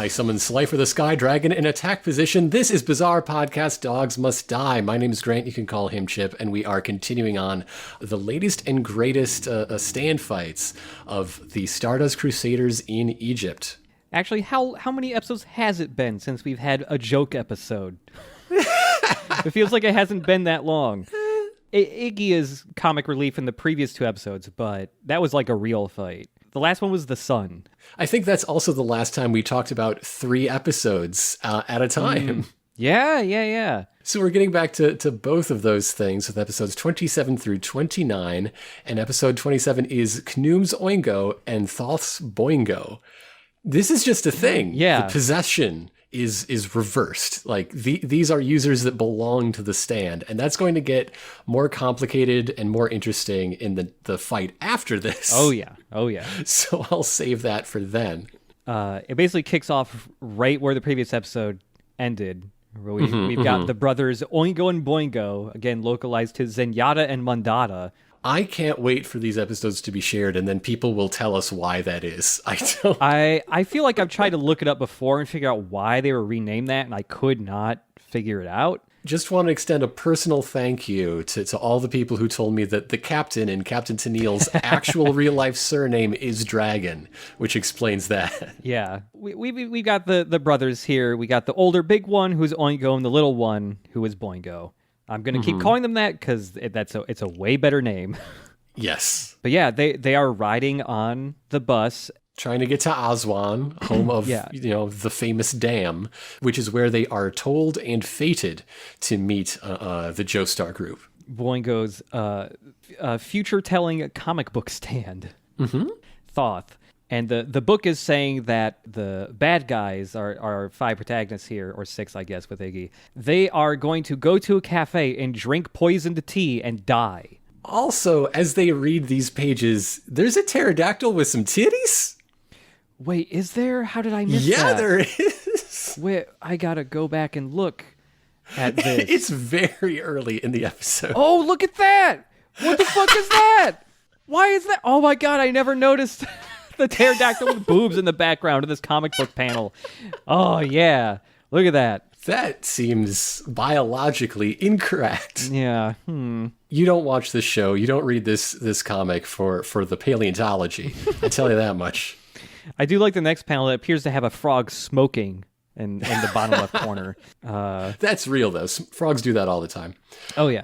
I summon Slifer the Sky Dragon in attack position. This is Bizarre Podcast Dogs Must Die. My name is Grant. You can call him Chip. And we are continuing on the latest and greatest stand fights of the Stardust Crusaders in Egypt. Actually, how many episodes has it been since we've had a joke episode? It feels like it hasn't been that long. Iggy is comic relief in the previous 2 episodes, but that was like a real fight. The last one was the sun. I think that's also the last time we talked about 3 episodes at a time. Yeah. So we're getting back to both of those things with episodes 27 through 29. And episode 27 is Khnum's Oingo and Thoth's Boingo. This is just a thing. Yeah. The possession is reversed. Like these are users that belong to the stand, and that's going to get more complicated and more interesting in the fight after this. Oh yeah. So I'll save that for then. It basically kicks off right where the previous episode ended. Where we've got the brothers Oingo and Boingo, again localized to Zenyatta and Mandata. I can't wait for these episodes to be shared, and then people will tell us why that is. I feel like I've tried to look it up before and figure out why they were renamed that, and I could not figure it out. Just want to extend a personal thank you to all the people who told me that the captain in Captain Tennille's actual real-life surname is Dragon, which explains that. Yeah. We got the brothers here. We got the older big one, who's Oingo, and the little one, who is Boingo. I'm going to keep calling them that because it's a way better name. Yes. But yeah, they are riding on the bus. Trying to get to Aswan, home of the famous dam, which is where they are told and fated to meet the Joestar group. Boingo's future-telling comic book stand. Thoth. And the book is saying that the bad guys are 5 protagonists here, or 6, I guess, with Iggy. They are going to go to a cafe and drink poisoned tea and die. Also, as they read these pages, there's a pterodactyl with some titties? Wait, is there? How did I miss that? Yeah, there is. Wait, I gotta go back and look at this. It's very early in the episode. Oh, look at that! What the fuck is that? Why is that? Oh my god, I never noticed the pterodactyl with boobs in the background of this comic book panel. Oh yeah, look at that. That seems biologically incorrect. Yeah. You don't watch this show. You don't read this comic for the paleontology. I tell you that much. I do like the next panel that appears to have a frog smoking in the bottom left corner. That's real, though. Frogs do that all the time. Oh, yeah.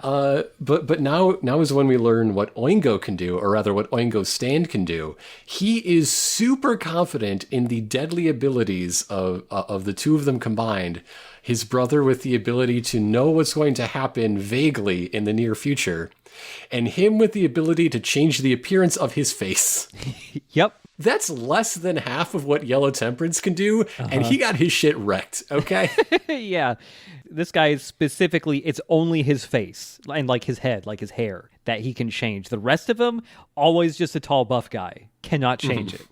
But now is when we learn what Oingo can do, or rather what Oingo's stand can do. He is super confident in the deadly abilities of the two of them combined. His brother with the ability to know what's going to happen vaguely in the near future, and him with the ability to change the appearance of his face. Yep. That's less than half of what Yellow Temperance can do, and he got his shit wrecked, okay? Yeah. This guy is specifically, it's only his face, and like his head, like his hair, that he can change. The rest of him, always just a tall, buff guy. Cannot change it.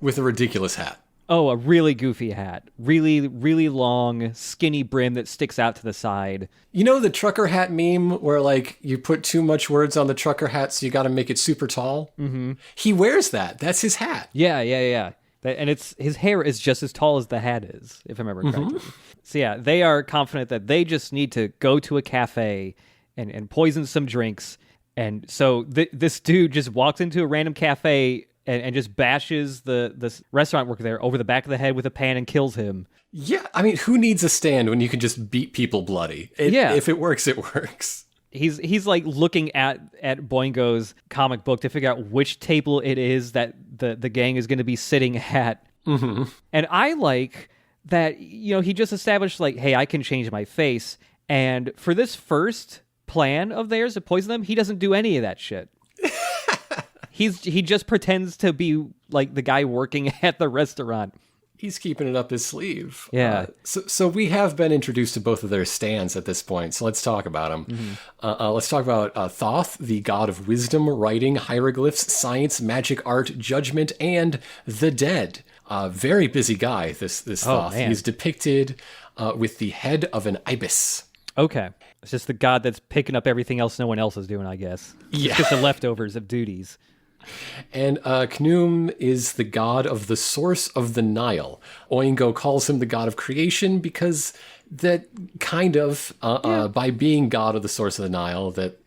With a ridiculous hat. Oh, a really goofy hat. Really, really long, skinny brim that sticks out to the side. You know the trucker hat meme where, like, you put too much words on the trucker hat, so you got to make it super tall? Mm-hmm. He wears that. That's his hat. Yeah. And his hair is just as tall as the hat is, if I remember correctly. So yeah, they are confident that they just need to go to a cafe and poison some drinks. And so this dude just walks into a random cafe and just bashes the restaurant worker there over the back of the head with a pan and kills him. Yeah, I mean, who needs a stand when you can just beat people bloody? If it works, it works. He's like looking at Boingo's comic book to figure out which table it is that the gang is going to be sitting at. Mm-hmm. And I like that, he just established like, hey, I can change my face. And for this first plan of theirs to poison them, he doesn't do any of that shit. He just pretends to be like the guy working at the restaurant. He's keeping it up his sleeve. Yeah. So we have been introduced to both of their stands at this point. So let's talk about them. Let's talk about Thoth, the god of wisdom, writing, hieroglyphs, science, magic, art, judgment, and the dead. Very busy guy, this Thoth. Man. He's depicted with the head of an ibis. Okay. It's just the god that's picking up everything else no one else is doing, I guess. Yeah. It's just the leftovers of duties. And Khnum is the god of the source of the Nile. Oingo calls him the god of creation because that kind of, by being god of the source of the Nile, that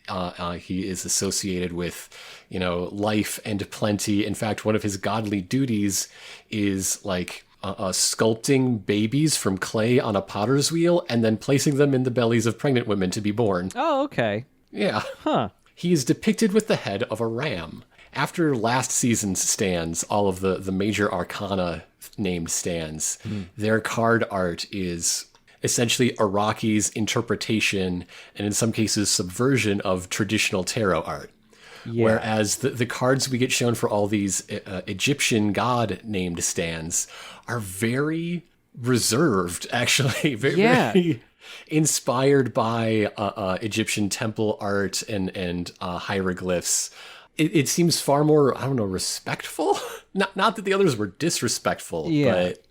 he is associated with, life and plenty. In fact, one of his godly duties is like sculpting babies from clay on a potter's wheel and then placing them in the bellies of pregnant women to be born. Oh, okay. Yeah. Huh. He is depicted with the head of a ram. After last season's stands, all of the major arcana named stands, their card art is essentially Iraqi's interpretation and in some cases subversion of traditional tarot art. Yeah. Whereas the cards we get shown for all these Egyptian god named stands are very reserved, actually. Very inspired by Egyptian temple art and hieroglyphs. It seems far more, respectful. Not that the others were disrespectful, but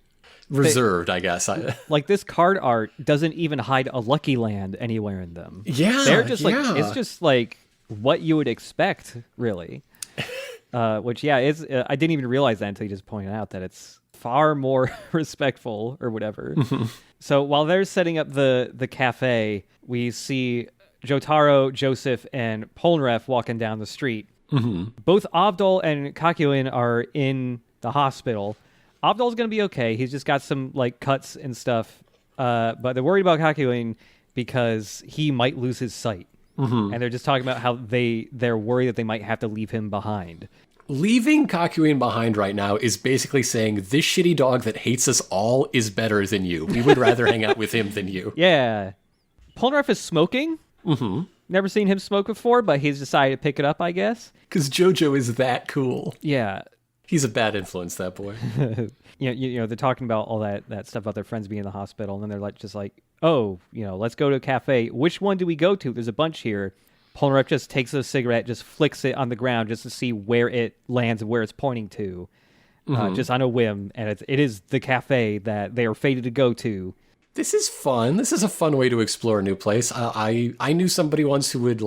reserved, I guess. Like this card art doesn't even hide a Lucky Land anywhere in them. Yeah, they're just it's just like what you would expect, really. Which is I didn't even realize that until you just pointed out that it's far more respectful or whatever. So while they're setting up the cafe, we see Jotaro, Joseph, and Polnareff walking down the street. Both Avdol and Kakyoin are in the hospital. Avdol's going to be okay. He's just got some like cuts and stuff. But they're worried about Kakyoin because he might lose his sight. And they're just talking about how they're worried that they might have to leave him behind. Leaving Kakyoin behind right now is basically saying this shitty dog that hates us all is better than you. We would rather hang out with him than you. Yeah. Polnareff is smoking. Never seen him smoke before, but he's decided to pick it up, I guess. Because JoJo is that cool. Yeah. He's a bad influence, that boy. They're talking about all that stuff about their friends being in the hospital, and then they're just like, oh, let's go to a cafe. Which one do we go to? There's a bunch here. Polnareff just takes a cigarette, just flicks it on the ground just to see where it lands and where it's pointing to, just on a whim. And it is the cafe that they are fated to go to. This is fun. This is a fun way to explore a new place. I knew somebody once who would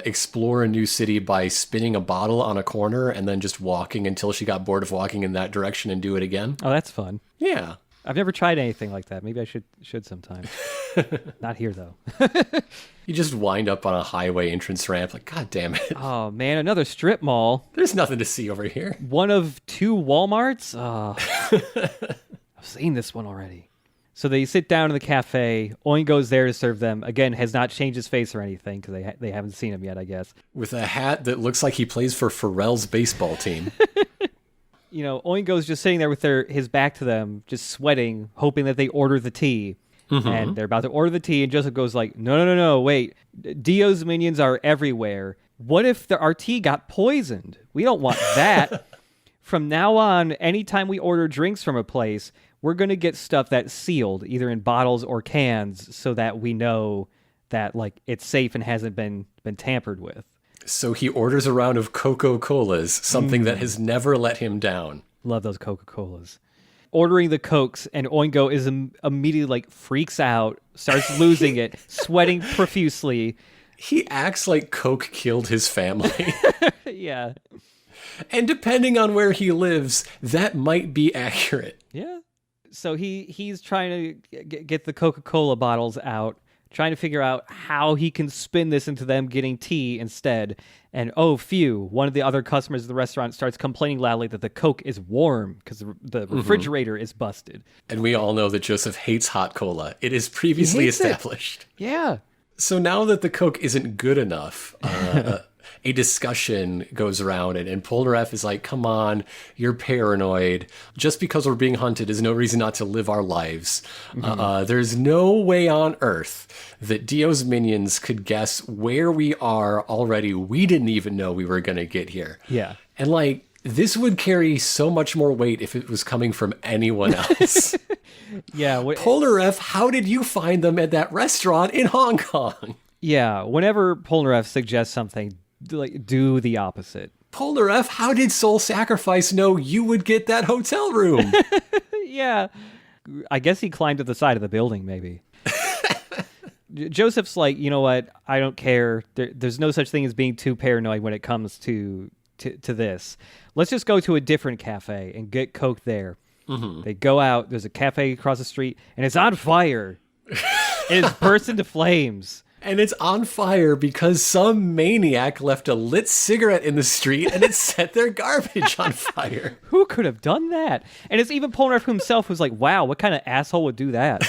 explore a new city by spinning a bottle on a corner and then just walking until she got bored of walking in that direction and do it again. Oh, that's fun. Yeah. I've never tried anything like that. Maybe I should sometime. Not here, though. You just wind up on a highway entrance ramp like, God damn it. Oh, man, another strip mall. There's nothing to see over here. One of 2 Walmarts? Oh, I've seen this one already. So they sit down in the cafe. Oingo's there to serve them. Again, has not changed his face or anything because they haven't seen him yet, I guess. With a hat that looks like he plays for Pharrell's baseball team. Oingo's just sitting there with his back to them, just sweating, hoping that they order the tea. And they're about to order the tea, and Joseph goes like, no, wait. Dio's minions are everywhere. What if our tea got poisoned? We don't want that. From now on, anytime we order drinks from a place, we're going to get stuff that's sealed, either in bottles or cans, so that we know that it's safe and hasn't been tampered with. So he orders a round of Coca-Colas, something that has never let him down. Love those Coca-Colas. Ordering the Cokes, and Oingo is immediately freaks out, starts losing it, sweating profusely. He acts like Coke killed his family. Yeah. And depending on where he lives, that might be accurate. Yeah. So he's trying to get the Coca-Cola bottles out, trying to figure out how he can spin this into them getting tea instead. And oh, phew, one of the other customers of the restaurant starts complaining loudly that the Coke is warm because the refrigerator is busted. And we all know that Joseph hates hot cola. It is previously established. Yeah. So now that the Coke isn't good enough, a discussion goes around, and Polnareff is like, come on, you're paranoid. Just because we're being hunted is no reason not to live our lives. There's no way on earth that Dio's minions could guess where we are already. We didn't even know we were going to get here. Yeah. And This would carry so much more weight if it was coming from anyone else. Yeah. Polnareff, how did you find them at that restaurant in Hong Kong? Yeah. Whenever Polnareff suggests something, do the opposite. Polnareff, how did Soul Sacrifice know you would get that hotel room? Yeah. I guess he climbed to the side of the building, maybe. Joseph's like, you know what? I don't care. There's no such thing as being too paranoid when it comes to this. Let's just go to a different cafe and get Coke there. Mm-hmm. They go out. There's a cafe across the street, and it's on fire. It is burst into flames. And it's on fire because some maniac left a lit cigarette in the street and it set their garbage on fire. Who could have done that? And it's even Polnareff himself who's like, wow, what kind of asshole would do that?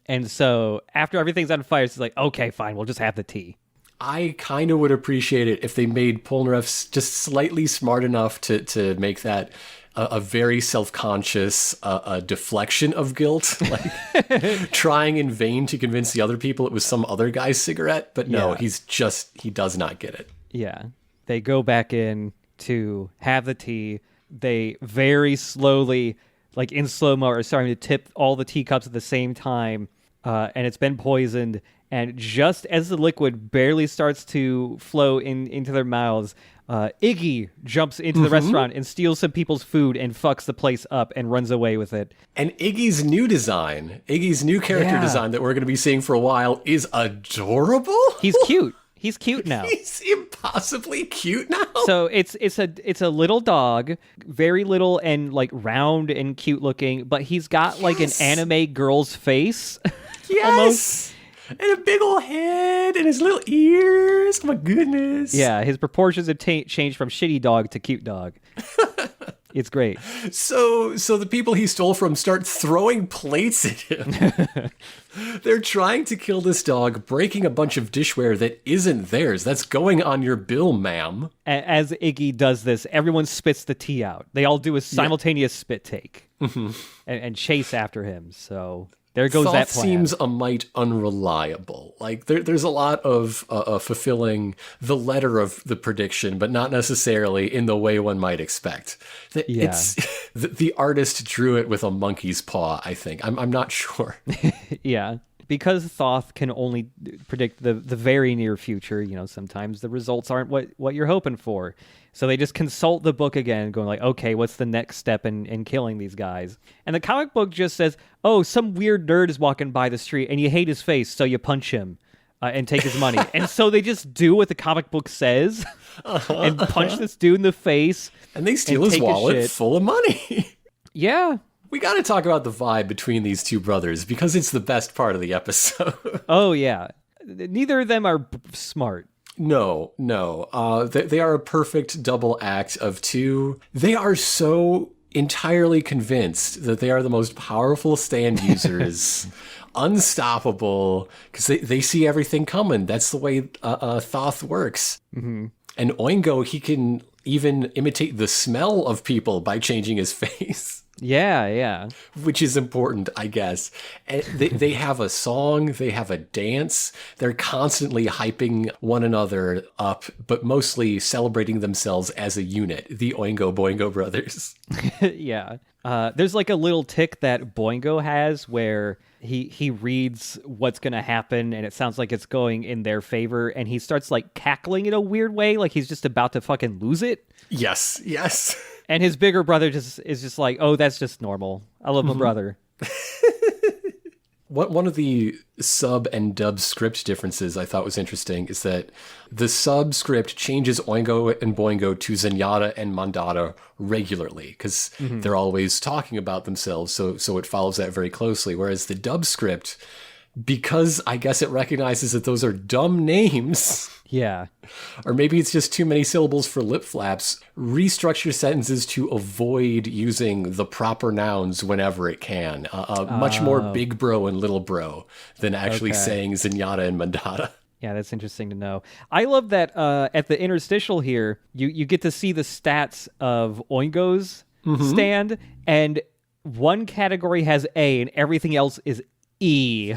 And so after everything's on fire, he's like, okay, fine, we'll just have the tea. I kind of would appreciate it if they made Polnareff just slightly smart enough to make that a very self-conscious deflection of guilt, like trying in vain to convince the other people it was some other guy's cigarette. But no, he does not get it. Yeah. They go back in to have the tea. They very slowly, like in slow-mo, are starting to tip all the teacups at the same time. And it's been poisoned. And just as the liquid barely starts to flow into their mouths, Iggy jumps into the restaurant and steals some people's food and fucks the place up and runs away with it. And Iggy's new character design that we're going to be seeing for a while is adorable. He's cute. He's cute now. He's impossibly cute now. So it's a little dog, very little and like round and cute looking, but he's got like an anime girl's face. Yes. Almost. And a big old head and his little ears. Oh my goodness. Yeah, his proportions have changed from shitty dog to cute dog. It's great. So the people he stole from start throwing plates at him. They're trying to kill this dog, breaking a bunch of dishware that isn't theirs. That's going on your bill, ma'am. As Iggy does this, everyone spits the tea out. They all do a simultaneous spit take and chase after him. So there goes Thoth that plan. Seems a mite unreliable. Like there's a lot of fulfilling the letter of the prediction, but not necessarily in the way one might expect. It's the artist drew it with a monkey's paw. I think I'm not sure. Yeah, because Thoth can only predict the very near future. You know, sometimes the results aren't what you're hoping for. So they just consult the book again, going like, okay, what's the next step in killing these guys? And the comic book just says, oh, some weird nerd is walking by the street and you hate his face, so you punch him and take his money. And so they just do what the comic book says and punch this dude in the face. And they steal his wallet full of money. Yeah. We got to talk about the vibe between these two brothers because it's the best part of the episode. Oh, yeah. Neither of them are smart. No. They are a perfect double act of two. They are so entirely convinced that they are the most powerful stand users, unstoppable, because they see everything coming. That's the way Thoth works. Mm-hmm. And Oingo, he can even imitate the smell of people by changing his face. Yeah. Which is important, I guess. And they have a song, they have a dance. They're constantly hyping one another up, but mostly celebrating themselves as a unit, the Oingo Boingo brothers. Yeah. There's like a little tick that Boingo has where he reads what's going to happen and it sounds like it's going in their favor and he starts like cackling in a weird way, like he's just about to fucking lose it. Yes. And his bigger brother is just like, oh, that's just normal. I love my brother. One of the sub and dub script differences I thought was interesting is that the sub script changes Oingo and Boingo to Zenyatta and Mandata regularly because they're always talking about themselves, so it follows that very closely. Whereas the dub script, because I guess it recognizes that those are dumb names... Yeah. Or maybe it's just too many syllables for lip flaps. Restructure sentences to avoid using the proper nouns whenever it can. Much more big bro and little bro than actually saying Zenyatta and Mandata. Yeah, that's interesting to know. I love that at the interstitial here, you get to see the stats of Oingo's stand, and one category has A and everything else is E.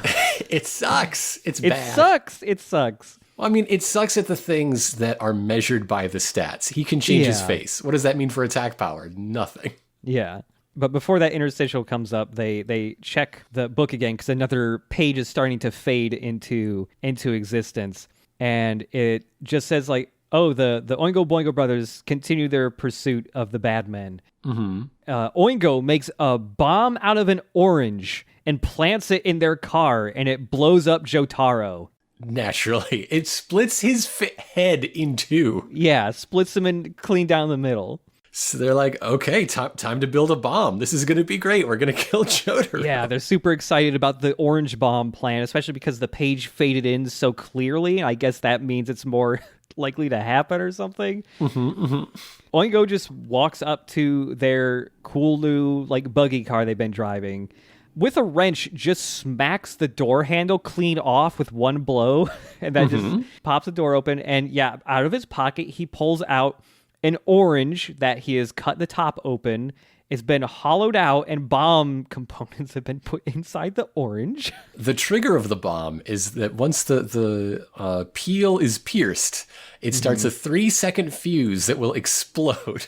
It sucks. It's bad. It sucks. I mean, it sucks at the things that are measured by the stats. He can change his face. What does that mean for attack power? Nothing. Yeah. But before that interstitial comes up, they check the book again because another page is starting to fade into existence. And it just says like, oh, the Oingo Boingo brothers continue their pursuit of the bad men. Mm-hmm. Oingo makes a bomb out of an orange and plants it in their car, and it blows up Jotaro. Naturally. It splits his head in two. Yeah, splits him in clean down the middle. So they're like, okay, time to build a bomb. This is going to be great. We're going to kill Jotaro. Yeah, they're super excited about the orange bomb plan, especially because the page faded in so clearly. I guess that means it's more likely to happen or something. Mm-hmm, mm-hmm. Oingo just walks up to their cool new like buggy car they've been driving. With a wrench, just smacks the door handle clean off with one blow. And that just pops the door open. And yeah, out of his pocket, he pulls out an orange that he has cut the top open. It's been hollowed out and bomb components have been put inside the orange. The trigger of the bomb is that once the peel is pierced, it starts a 3-second fuse that will explode.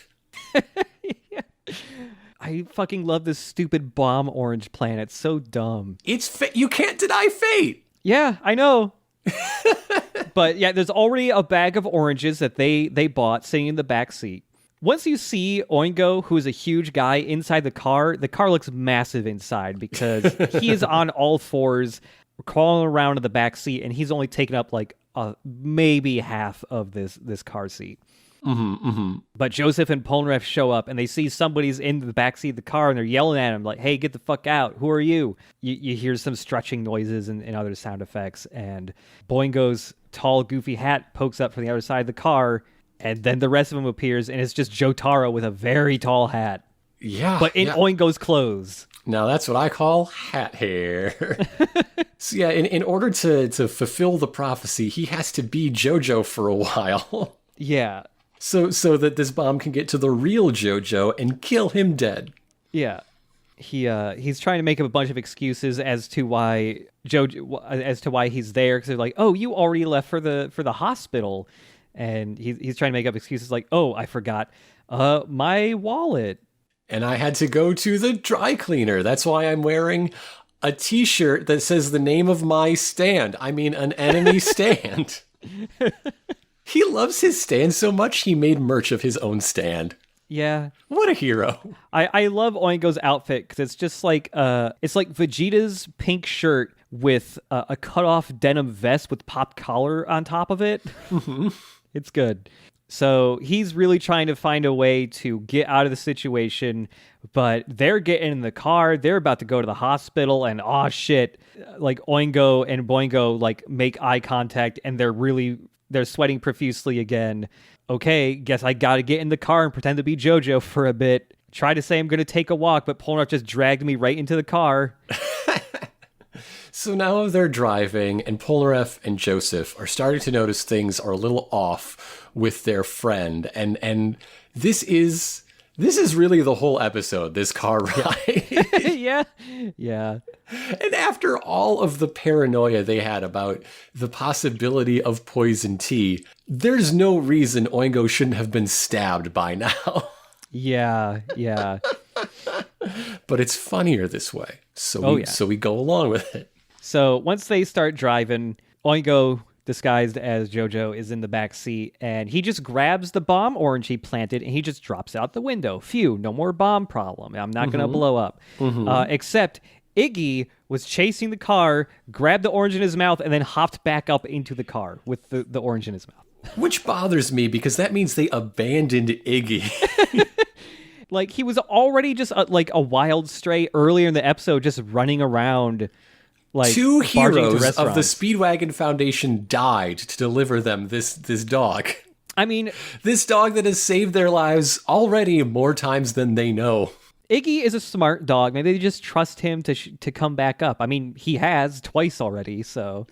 Yeah. I fucking love this stupid bomb orange plan. It's so dumb. You can't deny fate. Yeah, I know. But yeah, there's already a bag of oranges that they bought sitting in the back seat. Once you see Oingo, who is a huge guy, inside the car looks massive inside because he is on all fours, crawling around in the back seat, and he's only taken up like maybe half of this car seat. Mm-hmm, mm-hmm. But Joseph and Polnareff show up, and they see somebody's in the backseat of the car, and they're yelling at him like, hey, get the fuck out. Who are you? You hear some stretching noises and other sound effects, and Boingo's tall, goofy hat pokes up from the other side of the car, and then the rest of them appears, and it's just Jotaro with a very tall hat. Yeah. But in Oingo's clothes. Now that's what I call hat hair. So yeah, in order to fulfill the prophecy, he has to be JoJo for a while. Yeah. So that this bomb can get to the real JoJo and kill him dead. Yeah. He's trying to make up a bunch of excuses as to why he's there, because they're like, oh, you already left for the hospital, and he's trying to make up excuses like, oh, I forgot my wallet, and I had to go to the dry cleaner. That's why I'm wearing a t-shirt that says the name of my stand. I mean, an enemy stand. He loves his stand so much he made merch of his own stand. Yeah. What a hero. I love Oingo's outfit because it's just like it's like Vegeta's pink shirt with a cut-off denim vest with popped collar on top of it. Mm-hmm. It's good. So he's really trying to find a way to get out of the situation, but they're getting in the car. They're about to go to the hospital, and oh shit, like Oingo and Boingo like make eye contact, and they're sweating profusely again. Okay, guess I gotta get in the car and pretend to be JoJo for a bit. Try to say I'm gonna take a walk, but Polnareff just dragged me right into the car. So now they're driving, and Polnareff and Joseph are starting to notice things are a little off with their friend, and this is really the whole episode, this car ride. Yeah. And after all of the paranoia they had about the possibility of poison tea, there's no reason Oingo shouldn't have been stabbed by now. Yeah. But it's funnier this way, so we go along with it. So once they start driving, Oingo, disguised as JoJo, is in the back seat, and he just grabs the bomb orange he planted, and he just drops out the window. Phew, no more bomb problem. I'm not going to blow up. Except Iggy was chasing the car, grabbed the orange in his mouth, and then hopped back up into the car with the orange in his mouth. Which bothers me, because that means they abandoned Iggy. Like, he was already just like a wild stray earlier in the episode, just running around. Like, two heroes of the Speedwagon Foundation died to deliver them this dog. I mean, this dog that has saved their lives already more times than they know. Iggy is a smart dog. Maybe they just trust him to come back up. I mean, he has twice already, so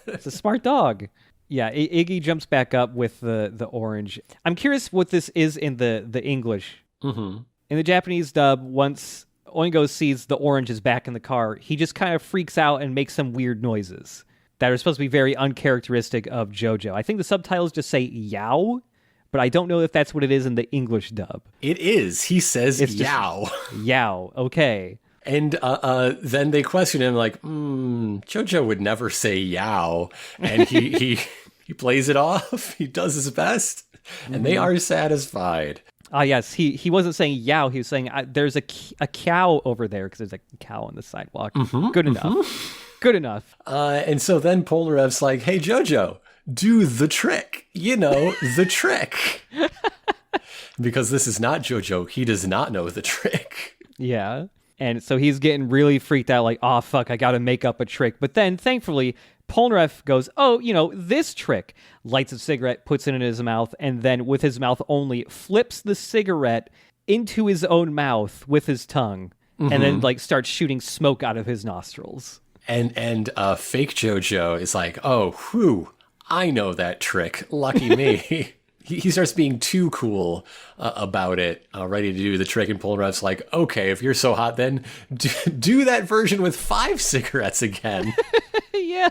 it's a smart dog. Yeah, Iggy jumps back up with the orange. I'm curious what this is in the English. Mm-hmm. In the Japanese dub, once Oingo sees the orange is back in the car, he just kind of freaks out and makes some weird noises. that are supposed to be very uncharacteristic of JoJo. I think the subtitles just say Yao, but I don't know if that's what it is in the English dub. It is. He says Yao. Yao. Okay. And then they question him like, JoJo would never say Yao. And he plays it off. He does his best. And they are satisfied. Yes, he wasn't saying Yao. He was saying there's a cow over there because there's a cow on the sidewalk. Good enough. Good enough. And so then Polnareff's like, hey, JoJo, do the trick. You know, the trick. Because this is not JoJo. He does not know the trick. Yeah. And so he's getting really freaked out, like, oh, fuck, I got to make up a trick. But then, thankfully, Polnareff goes, oh, this trick. Lights a cigarette, puts it in his mouth, and then with his mouth only, flips the cigarette into his own mouth with his tongue, and then, like, starts shooting smoke out of his nostrils. And fake JoJo is like, oh, whew, I know that trick. Lucky me. He starts being too cool about it, ready to do the trick, and Polnareff's like, okay, if you're so hot, then do that version with 5 cigarettes again. Yeah.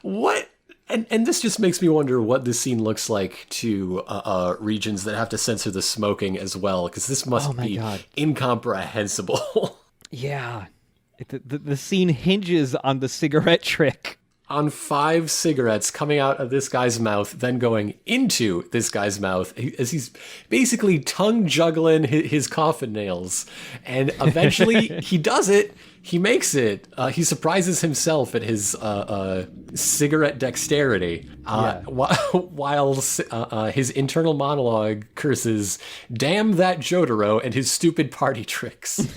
What? And this just makes me wonder what this scene looks like to regions that have to censor the smoking as well, because this must be incomprehensible. Yeah. The scene hinges on the cigarette trick. On 5 cigarettes coming out of this guy's mouth, then going into this guy's mouth, as he's basically tongue juggling his coffin nails. And eventually he does it. He makes it. He surprises himself at his cigarette dexterity, while his internal monologue curses, damn that Jotaro and his stupid party tricks.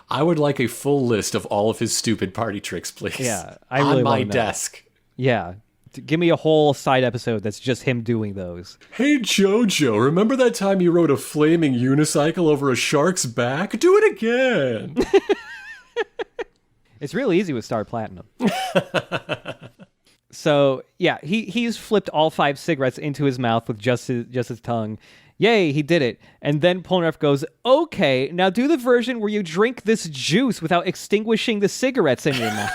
I would like a full list of all of his stupid party tricks, please. Yeah, I really on my want desk. Yeah, give me a whole side episode that's just him doing those. Hey, JoJo, remember that time you rode a flaming unicycle over a shark's back? Do it again. It's really easy with Star Platinum. So, yeah, he's flipped all 5 cigarettes into his mouth with just his tongue. Yay, he did it. And then Polnareff goes, okay, now do the version where you drink this juice without extinguishing the cigarettes in your mouth.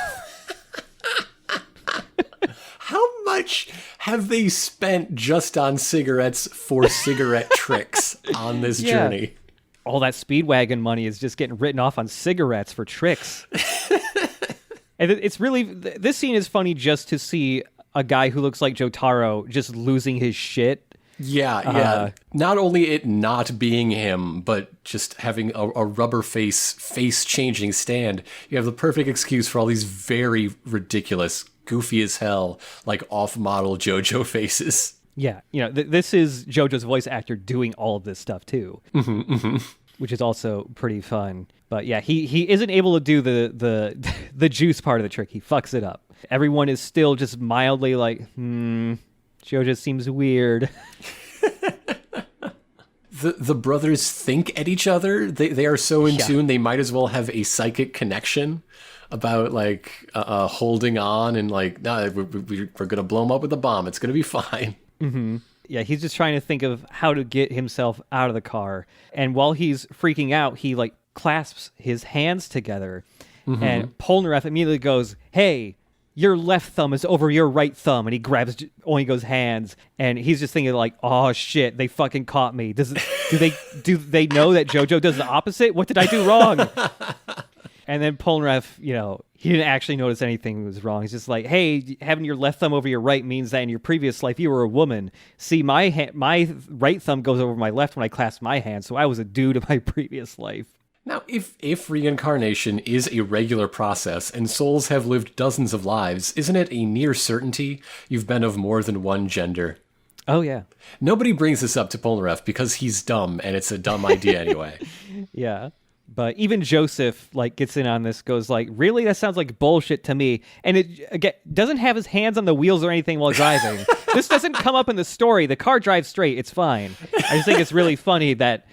How much have they spent just on cigarettes for cigarette tricks on this journey? All that Speedwagon money is just getting written off on cigarettes for tricks. And it's really, this scene is funny just to see a guy who looks like Jotaro just losing his shit. Yeah. Not only it not being him, but just having a rubber face-changing stand. You have the perfect excuse for all these very ridiculous, goofy as hell, like off-model JoJo faces. Yeah, this is JoJo's voice actor doing all of this stuff too, which is also pretty fun. But yeah, he isn't able to do the juice part of the trick. He fucks it up. Everyone is still just mildly like, JoJo seems weird. The brothers think at each other. They are so in tune. They might as well have a psychic connection about like holding on and like, nah, we're gonna blow him up with a bomb. It's gonna be fine. Mm-hmm. Yeah, he's just trying to think of how to get himself out of the car. And while he's freaking out, he like clasps his hands together, and Polnareff immediately goes, "Hey, your left thumb is over your right thumb," and he grabs Oingo's hands, and he's just thinking like, "Oh shit, they fucking caught me. Do they know that JoJo does the opposite? What did I do wrong?" And then Polnareff, he didn't actually notice anything was wrong. He's just like, "Hey, having your left thumb over your right means that in your previous life you were a woman. See, my right thumb goes over my left when I clasp my hand, so I was a dude in my previous life." Now, if reincarnation is a regular process and souls have lived dozens of lives, isn't it a near certainty you've been of more than one gender? Oh, yeah. Nobody brings this up to Polnareff because he's dumb, and it's a dumb idea anyway. Yeah. But even Joseph gets in on this, goes like, really? That sounds like bullshit to me. And it again doesn't have his hands on the wheels or anything while driving. This doesn't come up in the story. The car drives straight. It's fine. I just think it's really funny that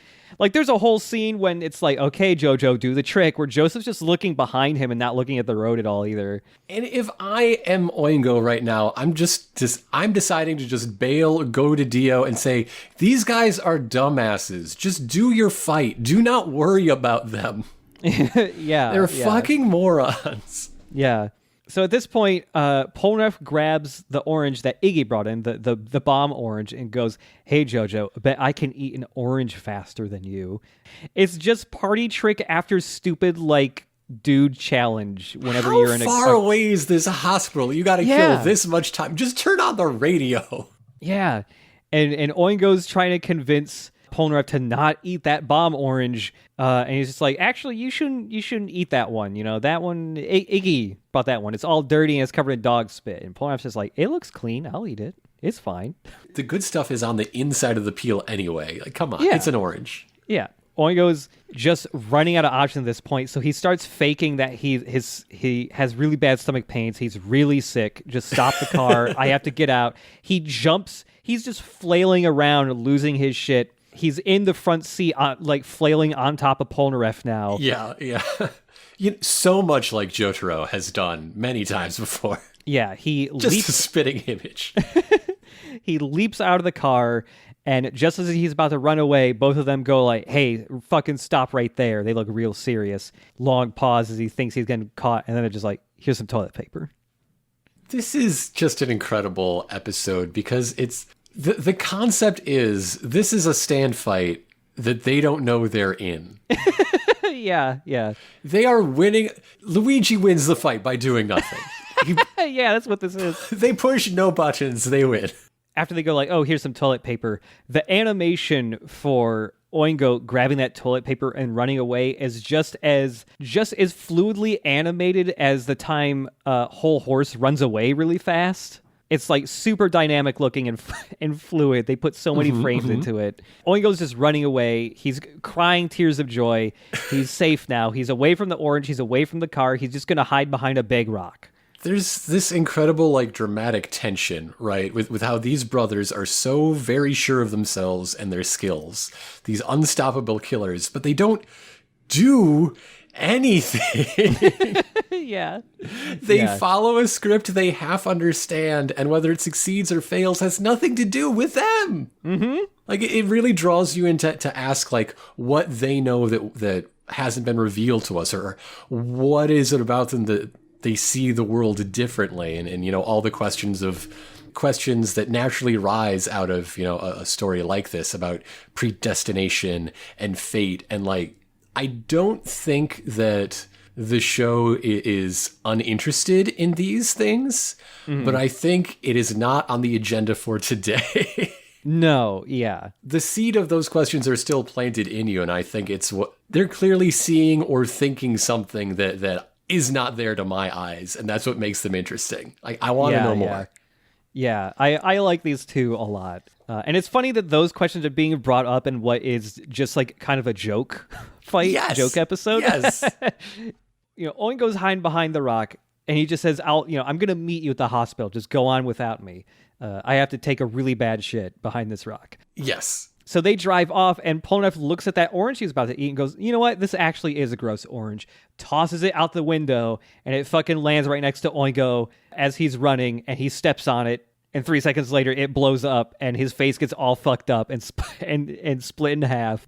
there's a whole scene when it's like, okay, JoJo, do the trick, where Joseph's just looking behind him and not looking at the road at all either. And if I am Oingo right now, I'm deciding to just bail, go to Dio, and say, these guys are dumbasses. Just do your fight. Do not worry about them. Yeah. They're fucking morons. Yeah. So at this point, Polnareff grabs the orange that Iggy brought in, the bomb orange, and goes, "Hey, JoJo, I bet I can eat an orange faster than you." It's just party trick after stupid, like, dude challenge whenever you're in How far away is this hospital? You got to kill this much time. Just turn on the radio. Yeah. And Oingo's trying to convince Polnareff to not eat that bomb orange, and he's just like, actually, you shouldn't eat that one. You know, that one, Iggy brought that one. It's all dirty and it's covered in dog spit. And Polnareff's just like, it looks clean. I'll eat it. It's fine. The good stuff is on the inside of the peel anyway. Like, come on, it's an orange. Yeah. Oingo's just running out of options at this point, so he starts faking that he has really bad stomach pains. He's really sick. Just stop the car. I have to get out. He jumps. He's just flailing around, losing his shit. He's in the front seat, like flailing on top of Polnareff now. Yeah. So much like Jotaro has done many times before. Yeah, he just leaps, a spitting image. He leaps out of the car, and just as he's about to run away, both of them go like, "Hey, fucking stop right there." They look real serious. Long pause as he thinks he's getting caught, and then they're just like, "Here's some toilet paper." This is just an incredible episode because it's the concept is this is a stand fight that they don't know they're in. Yeah. They are winning. Luigi wins the fight by doing nothing. Yeah, that's what this is. They push no buttons, they win. After they go like, "Oh, here's some toilet paper," the animation for Oingo grabbing that toilet paper and running away is just as fluidly animated as the time Whole Horse runs away really fast. It's like super dynamic looking and fluid. They put so many frames into it. Oingo's just running away. He's crying tears of joy. He's safe now. He's away from the orange. He's away from the car. He's just going to hide behind a big rock. There's this incredible, like, dramatic tension, right? With how these brothers are so very sure of themselves and their skills. These unstoppable killers, but they don't do anything. Yeah. They follow a script they half understand, and whether it succeeds or fails has nothing to do with them. Mm-hmm. Like, it really draws you into to ask, like, what they know that hasn't been revealed to us, or what is it about them that they see the world differently, and you know, all the questions that naturally rise out of, you know, a story like this about predestination and fate. And like, I don't think that the show is uninterested in these things, but I think it is not on the agenda for today. No, yeah. The seed of those questions are still planted in you, and I think it's what they're clearly seeing or thinking something that is not there to my eyes, and that's what makes them interesting. I want to know more. Yeah, I like these two a lot. And it's funny that those questions are being brought up in what is just like kind of a joke fight, joke episode. Yes. You know, Oingo's hiding behind the rock, and he just says, I'm going to meet you at the hospital. Just go on without me. I have to take a really bad shit behind this rock. Yes. So they drive off, and Polnareff looks at that orange he's about to eat and goes, "You know what? This actually is a gross orange." Tosses it out the window, and it fucking lands right next to Oingo as he's running, and he steps on it, and 3 seconds later, it blows up, and his face gets all fucked up and split in half.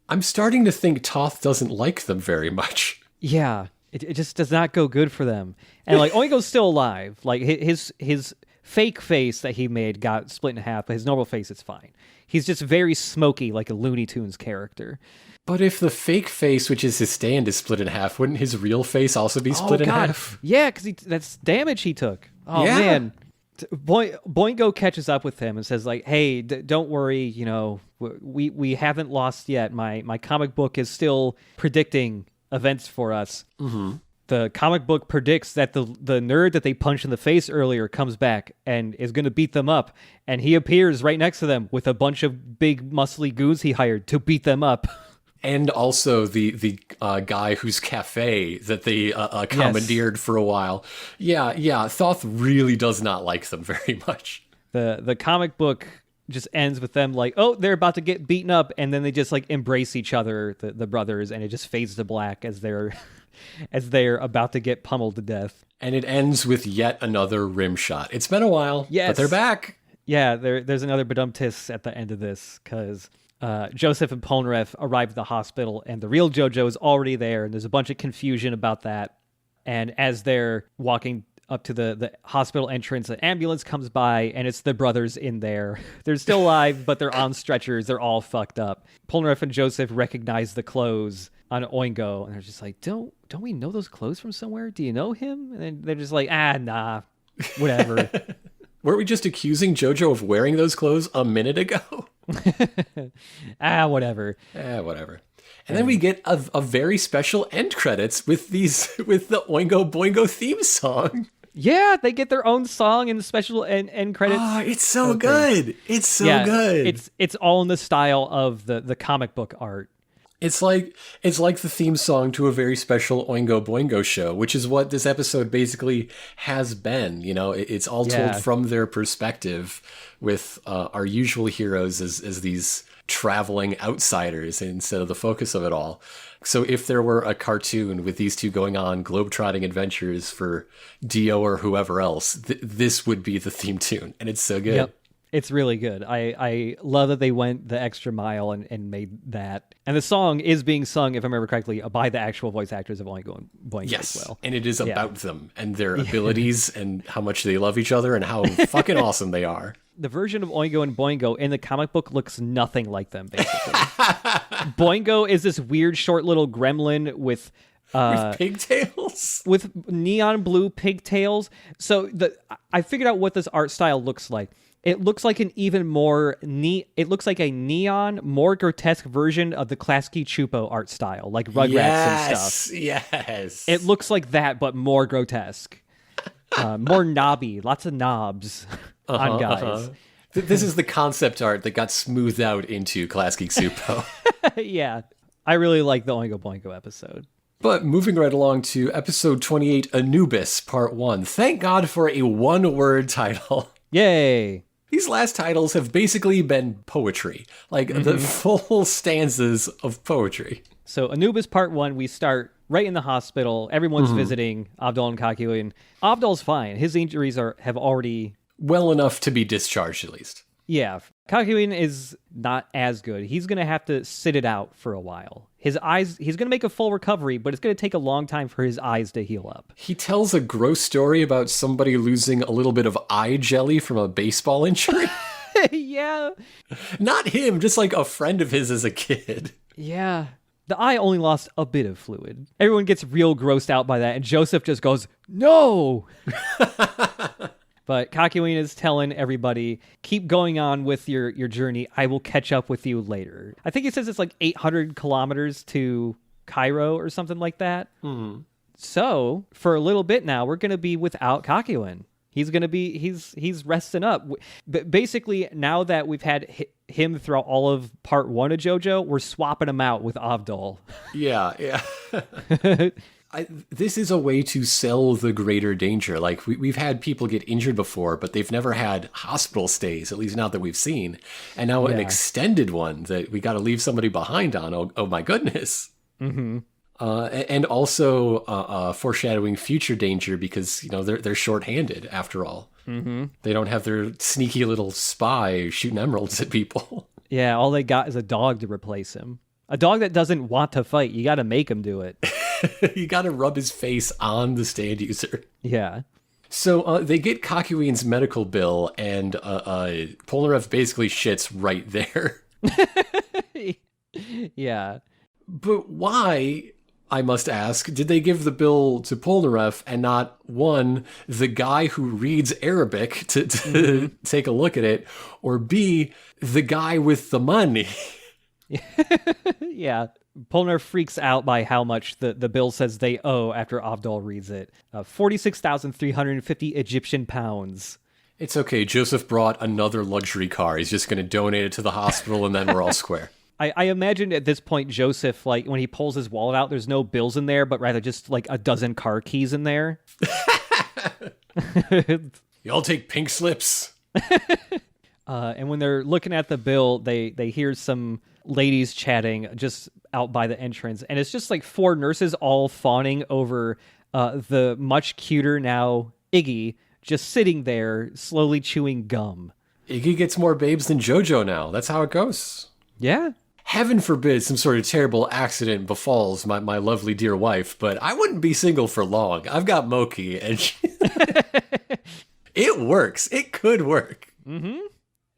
I'm starting to think Thoth doesn't like them very much. Yeah, it just does not go good for them. And like, Oingo's still alive. Like, his fake face that he made got split in half, but his normal face is fine. He's just very smoky, like a Looney Tunes character. But if the fake face, which is his stand, is split in half, wouldn't his real face also be split in half? Yeah, because that's damage he took. Oh, yeah. Man. Boingo catches up with him and says, like, "Hey, don't worry, you know, we haven't lost yet. My comic book is still predicting events for us." Mm-hmm. The comic book predicts that the nerd that they punched in the face earlier comes back and is going to beat them up. And he appears right next to them with a bunch of big muscly goons he hired to beat them up. And also the guy whose cafe that they commandeered for a while. Yeah. Thoth really does not like them very much. The comic book just ends with them like, oh, they're about to get beaten up. And then they just like embrace each other, the brothers, and it just fades to black as they're about to get pummeled to death. And it ends with yet another rim shot. It's been a while, but they're back. Yeah, there's another badum-tis at the end of this, because Joseph and Polnareff arrive at the hospital, and the real JoJo is already there, and there's a bunch of confusion about that. And as they're walking up to the hospital entrance, an ambulance comes by, and it's the brothers in there. They're still alive, but they're on stretchers. They're all fucked up. Polnareff and Joseph recognize the clothes on Oingo, and they're just like, don't we know those clothes from somewhere? Do you know him? And then they're just like, nah, whatever. Weren't we just accusing JoJo of wearing those clothes a minute ago? Whatever. Whatever. And then we get a very special end credits with the Oingo Boingo theme song. Yeah, they get their own song and special end credits. Oh, it's so good. It's so good. It's all in the style of the comic book art. It's like the theme song to a very special Oingo Boingo show, which is what this episode basically has been. You know, it's all told from their perspective, with our usual heroes as these traveling outsiders instead of the focus of it all. So if there were a cartoon with these two going on globetrotting adventures for Dio or whoever else, this would be the theme tune, and it's so good. Yep. It's really good. I love that they went the extra mile and made that. And the song is being sung, if I remember correctly, by the actual voice actors of Oingo and Boingo as well. And it is about them and their abilities and how much they love each other and how fucking awesome they are. The version of Oingo and Boingo in the comic book looks nothing like them, basically. Boingo is this weird, short little gremlin with pigtails? With neon blue pigtails. So I figured out what this art style looks like. It looks like an even more it looks like a neon, more grotesque version of the Klasky Chupo art style, like Rugrats and stuff. Yes. It looks like that, but more grotesque. More knobby, lots of knobs on guys. This is the concept art that got smoothed out into Klasky Chupo. Yeah. I really like the Oingo Boingo episode. But moving right along to episode 28, Anubis, part 1. Thank God for a one-word title. Yay. These last titles have basically been poetry, like the full stanzas of poetry. So Anubis part 1, we start right in the hospital. Everyone's visiting Avdol and Kakyoin. Avdol's fine. His injuries have already... well enough to be discharged, at least. Yeah. Kakyoin is not as good. He's going to have to sit it out for a while. His eyes, he's going to make a full recovery, but it's going to take a long time for his eyes to heal up. He tells a gross story about somebody losing a little bit of eye jelly from a baseball injury. Yeah. Not him, just like a friend of his as a kid. Yeah. The eye only lost a bit of fluid. Everyone gets real grossed out by that, and Joseph just goes, no! But Kakyoin is telling everybody, keep going on with your journey. I will catch up with you later. I think he says it's like 800 kilometers to Cairo or something like that. Mm-hmm. So for a little bit now, we're going to be without Kakyoin. He's going to be, he's resting up. But basically, now that we've had him throughout all of part 1 of JoJo, we're swapping him out with Avdol. Yeah. This is a way to sell the greater danger. Like, we've had people get injured before, but they've never had hospital stays, at least not that we've seen. And now an extended one that we got to leave somebody behind on. Oh my goodness. Mm-hmm. And also foreshadowing future danger because, you know, they're shorthanded after all. Mm-hmm. They don't have their sneaky little spy shooting emeralds at people. Yeah, all they got is a dog to replace him. A dog that doesn't want to fight. You got to make him do it. You got to rub his face on the stand user. Yeah. So they get Kakyoin's medical bill, and Polnareff basically shits right there. Yeah. But why, I must ask, did they give the bill to Polnareff and not, one, the guy who reads Arabic to take a look at it, or B, the guy with the money? Yeah. Polnareff freaks out by how much the bill says they owe after Avdol reads it. 46,350 Egyptian pounds. It's okay. Joseph brought another luxury car. He's just going to donate it to the hospital and then we're all square. I imagine at this point, Joseph, like when he pulls his wallet out, there's no bills in there, but rather just like a dozen car keys in there. Y'all take pink slips. And when they're looking at the bill, they hear some ladies chatting just out by the entrance. And it's just like 4 nurses all fawning over the much cuter now Iggy just sitting there slowly chewing gum. Iggy gets more babes than JoJo now. That's how it goes. Yeah. heaven forbid some sort of terrible accident befalls my lovely dear wife, but I wouldn't be single for long. I've got Moki, and it works. It could work. Mm-hmm.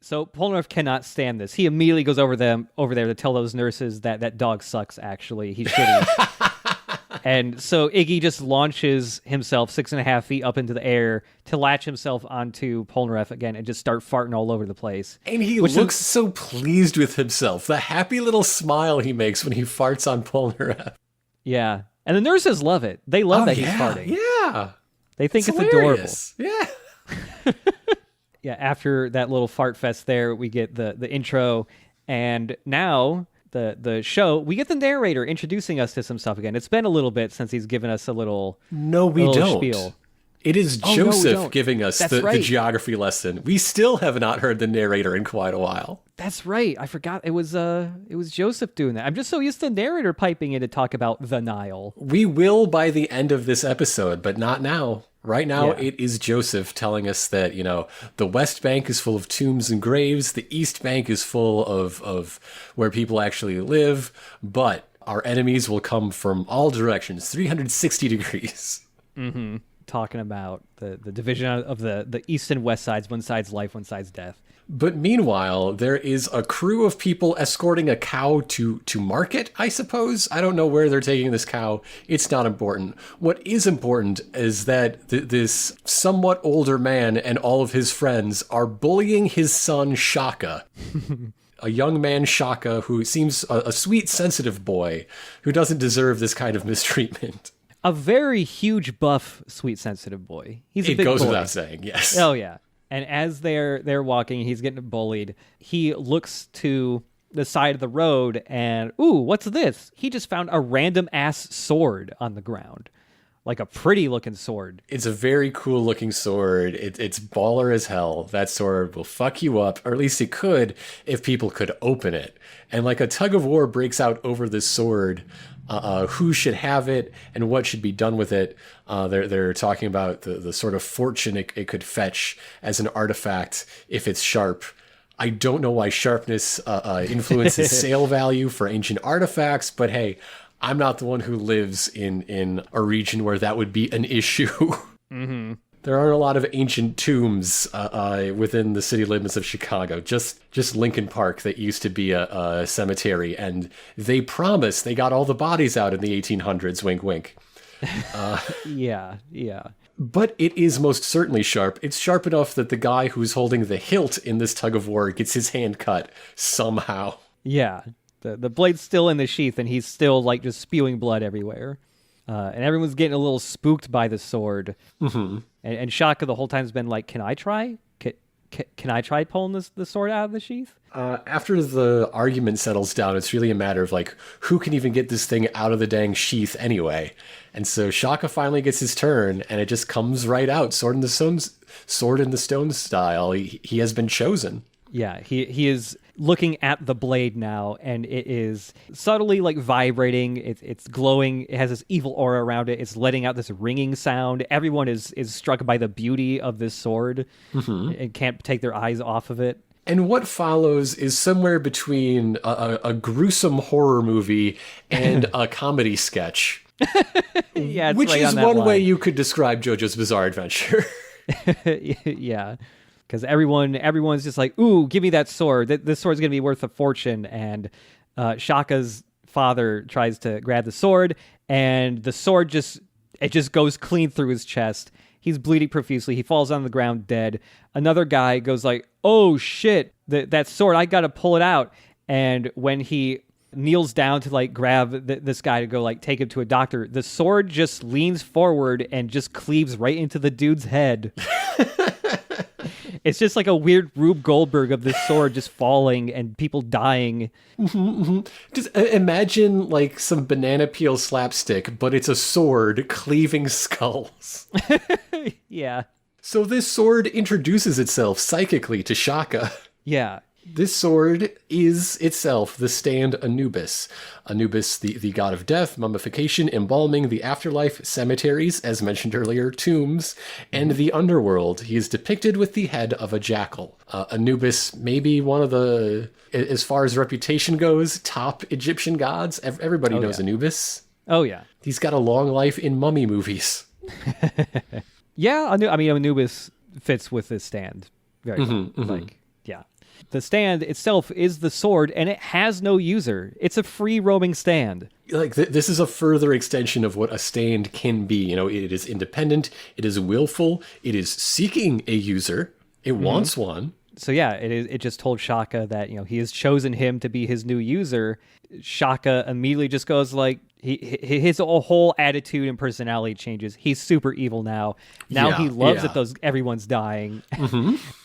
So Polnareff cannot stand this. He immediately goes over there to tell those nurses that dog sucks, actually. He's shitty. And so Iggy just launches himself 6.5 feet up into the air to latch himself onto Polnareff again and just start farting all over the place. And he looks so pleased with himself. The happy little smile he makes when he farts on Polnareff. Yeah. And the nurses love it. They love that he's farting. Yeah. They think it's adorable. Yeah. Yeah, after that little fart fest there, we get the intro. And now... The show, we get the narrator introducing us to some stuff again. It's been a little bit since he's given us a little spiel. It is Joseph giving us the right. geography lesson. We still have not heard the narrator in quite a while. That's right. I forgot it was Joseph doing that. I'm just so used to the narrator piping in to talk about the Nile. We will by the end of this episode, but not now. Right now, It is Joseph telling us that, the West Bank is full of tombs and graves. The East Bank is full of where people actually live. But our enemies will come from all directions, 360 degrees. Mm-hmm. Talking about the division of the East and West sides. One side's life, one side's death. But meanwhile, there is a crew of people escorting a cow to market, I suppose. I don't know where they're taking this cow. It's not important. What is important is that this somewhat older man and all of his friends are bullying his son, Shaka. A young man, Shaka, who seems a sweet, sensitive boy who doesn't deserve this kind of mistreatment. A very huge, buff, sweet, sensitive boy. He's a big boy. It goes without saying, yes. Oh, yeah. And as they're walking, he's getting bullied. He looks to the side of the road and, ooh, what's this? He just found a random-ass sword on the ground. Like a pretty-looking sword. It's a very cool-looking sword. It's baller as hell. That sword will fuck you up, or at least it could if people could open it. And like a tug-of-war breaks out over this sword. Who should have it and what should be done with it. They're talking about the sort of fortune it could fetch as an artifact if it's sharp. I don't know why sharpness influences sale value for ancient artifacts, but hey, I'm not the one who lives in a region where that would be an issue. Mm-hmm. There aren't a lot of ancient tombs within the city limits of Chicago. Just Lincoln Park that used to be a cemetery, and they promised they got all the bodies out in the 1800s. Wink, wink. Yeah. But it is most certainly sharp. It's sharp enough that the guy who's holding the hilt in this tug of war gets his hand cut somehow. Yeah, the blade's still in the sheath, and he's still like just spewing blood everywhere. And everyone's getting a little spooked by the sword. Mm-hmm. And Shaka the whole time has been like, can I try? Can I try pulling the sword out of the sheath? After the argument settles down, it's really a matter of like, who can even get this thing out of the dang sheath anyway? And so Shaka finally gets his turn, and it just comes right out, sword in the stone style. He has been chosen. Yeah, he is looking at the blade now, and it is subtly like vibrating. It's glowing. It has this evil aura around it. It's letting out this ringing sound. Everyone is struck by the beauty of this sword and can't take their eyes off of it. And what follows is somewhere between a gruesome horror movie and a comedy sketch. Yeah, which right is on one line. way you could describe JoJo's Bizarre Adventure. Yeah. Because everyone's just like, ooh, give me that sword. This sword's going to be worth a fortune. And Shaka's father tries to grab the sword, and the sword just goes clean through his chest. He's bleeding profusely. He falls on the ground dead. Another guy goes like, oh, shit, that sword, I got to pull it out. And when he kneels down to like grab this guy to go like take him to a doctor, the sword just leans forward and just cleaves right into the dude's head. It's just like a weird Rube Goldberg of this sword just falling and people dying. Just imagine like some banana peel slapstick, but it's a sword cleaving skulls. Yeah. So this sword introduces itself psychically to Shaka. Yeah. This sword is itself the stand Anubis. Anubis, the god of death, mummification, embalming, the afterlife, cemeteries, as mentioned earlier, tombs, and the underworld. He is depicted with the head of a jackal. Anubis may be one of the, as far as reputation goes, top Egyptian gods. Everybody knows Anubis. Oh, yeah. He's got a long life in mummy movies. Yeah, Anubis fits with this stand very well. Like, yeah. The stand itself is the sword, and it has no user. It's a free roaming stand. Like this is a further extension of what a stand can be. You know, it is independent, it is willful, it is seeking a user, it wants one. So yeah, it just told Shaka that, he has chosen him to be his new user. Shaka immediately just goes like, his whole attitude and personality changes. He's super evil now. Now he loves that everyone's dying.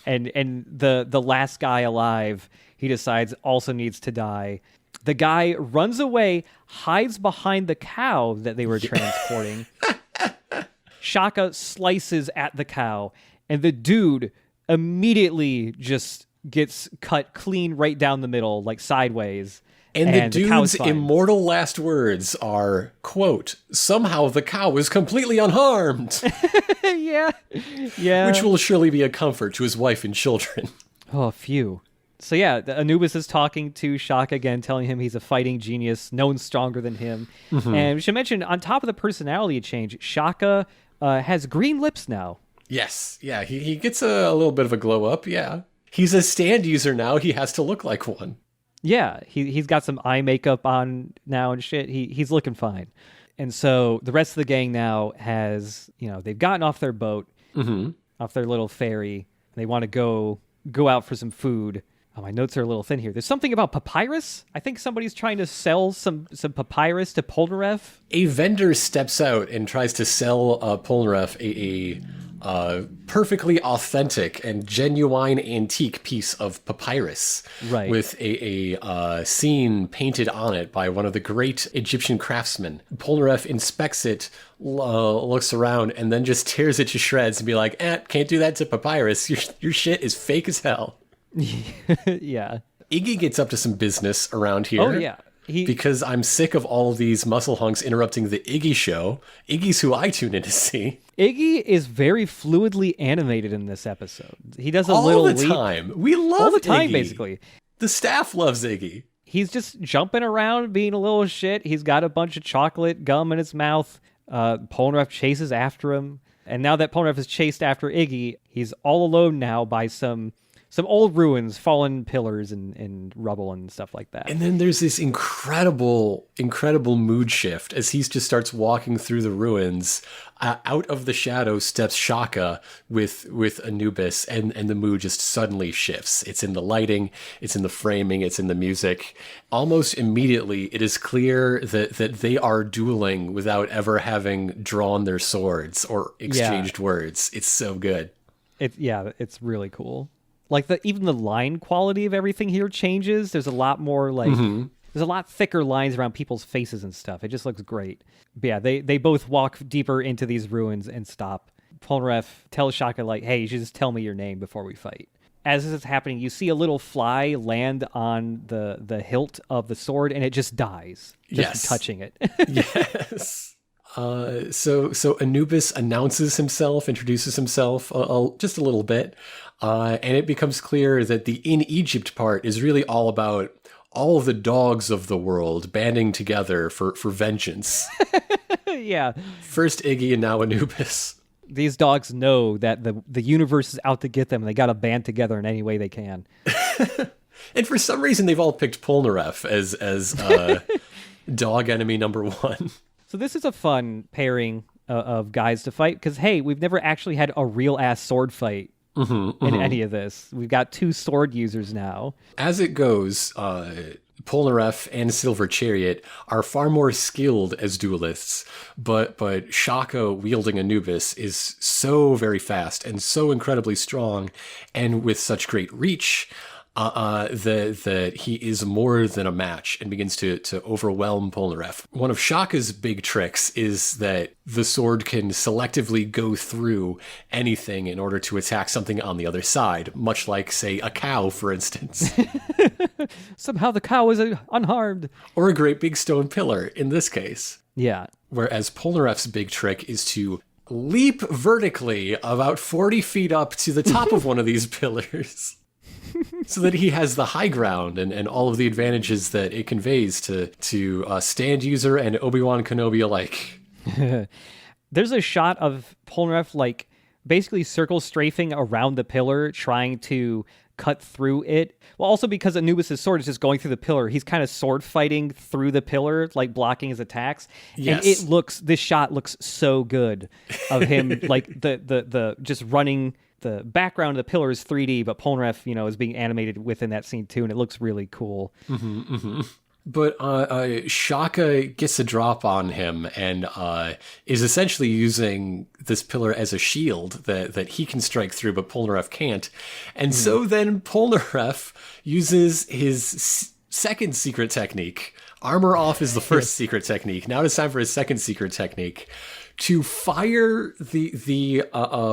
and the last guy alive, he decides also needs to die. The guy runs away, hides behind the cow that they were transporting. Shaka slices at the cow, and the dude immediately just gets cut clean right down the middle, like sideways. And the dude's immortal last words are, quote, "Somehow the cow is completely unharmed." Yeah. Which will surely be a comfort to his wife and children. Oh, phew. So yeah, Anubis is talking to Shaka again, telling him he's a fighting genius, no one's stronger than him. And we should mention, on top of the personality change, Shaka has green lips now. Yes, yeah, he gets a little bit of a glow up, yeah. He's a stand user now, he has to look like one. Yeah, he's got some eye makeup on now and shit. He's looking fine. And so the rest of the gang now has, they've gotten off their boat, off their little ferry. They want to go out for some food. Oh, my notes are a little thin here. There's something about papyrus. I think somebody's trying to sell some papyrus to Polnareff. A vendor steps out and tries to sell Polnareff a perfectly authentic and genuine antique piece of papyrus, right, with a scene painted on it by one of the great Egyptian craftsmen. Polnareff inspects it, looks around, and then just tears it to shreds and be like, can't do that to papyrus. Your shit is fake as hell. Yeah. Iggy gets up to some business around here. Oh, yeah. Because I'm sick of all of these muscle hunks interrupting the Iggy show. Iggy's who I tune in to see. Iggy is very fluidly animated in this episode. He does a all little the time. We love all the time, Iggy. Basically. The staff loves Iggy. He's just jumping around, being a little shit. He's got a bunch of chocolate gum in his mouth. Polnareff chases after him. And now that Polnareff is chased after Iggy, he's all alone now by some old ruins, fallen pillars, and rubble and stuff like that. And then there's this incredible mood shift as he just starts walking through the ruins. Out of the shadow steps Shaka with Anubis, and the mood just suddenly shifts. It's in the lighting, it's in the framing, it's in the music. Almost immediately, it is clear that they are dueling without ever having drawn their swords or exchanged words. It's so good. It's really cool. Like even the line quality of everything here changes. There's a lot more there's a lot thicker lines around people's faces and stuff. It just looks great. But yeah, they both walk deeper into these ruins and stop. Polnareff tells Shaka like, "Hey, you should just tell me your name before we fight." As this is happening, you see a little fly land on the hilt of the sword, and it just dies. Just touching it. Yes. So Anubis announces himself, introduces himself just a little bit, and it becomes clear that the in Egypt part is really all about all of the dogs of the world banding together for vengeance. Yeah. First Iggy and now Anubis. These dogs know that the universe is out to get them, and they got to band together in any way they can. And for some reason, they've all picked Polnareff as dog enemy number one. So this is a fun pairing of guys to fight, because, hey, we've never actually had a real-ass sword fight in any of this. We've got two sword users now. As it goes, Polnareff and Silver Chariot are far more skilled as duelists, but Shaka wielding Anubis is so very fast and so incredibly strong, and with such great reach. that he is more than a match and begins to overwhelm Polnareff. One of Shaka's big tricks is that the sword can selectively go through anything in order to attack something on the other side, much like, say, a cow, for instance. Somehow the cow is unharmed. Or a great big stone pillar, in this case. Yeah. Whereas Polnareff's big trick is to leap vertically about 40 feet up to the top of one of these pillars. So that he has the high ground and all of the advantages that it conveys to stand user and Obi-Wan Kenobi alike. There's a shot of Polnareff like basically circle strafing around the pillar, trying to cut through it. Well, also because Anubis' sword is just going through the pillar, he's kind of sword fighting through the pillar, like blocking his attacks. Yes. And this shot looks so good of him, like the just running. The background of the pillar is 3D, but Polnareff, is being animated within that scene too, and it looks really cool. Mm-hmm, mm-hmm. But Shaka gets a drop on him and is essentially using this pillar as a shield that he can strike through, but Polnareff can't. And so then Polnareff uses his second secret technique. Armor off is the first secret technique. Now it's time for his second secret technique. To fire the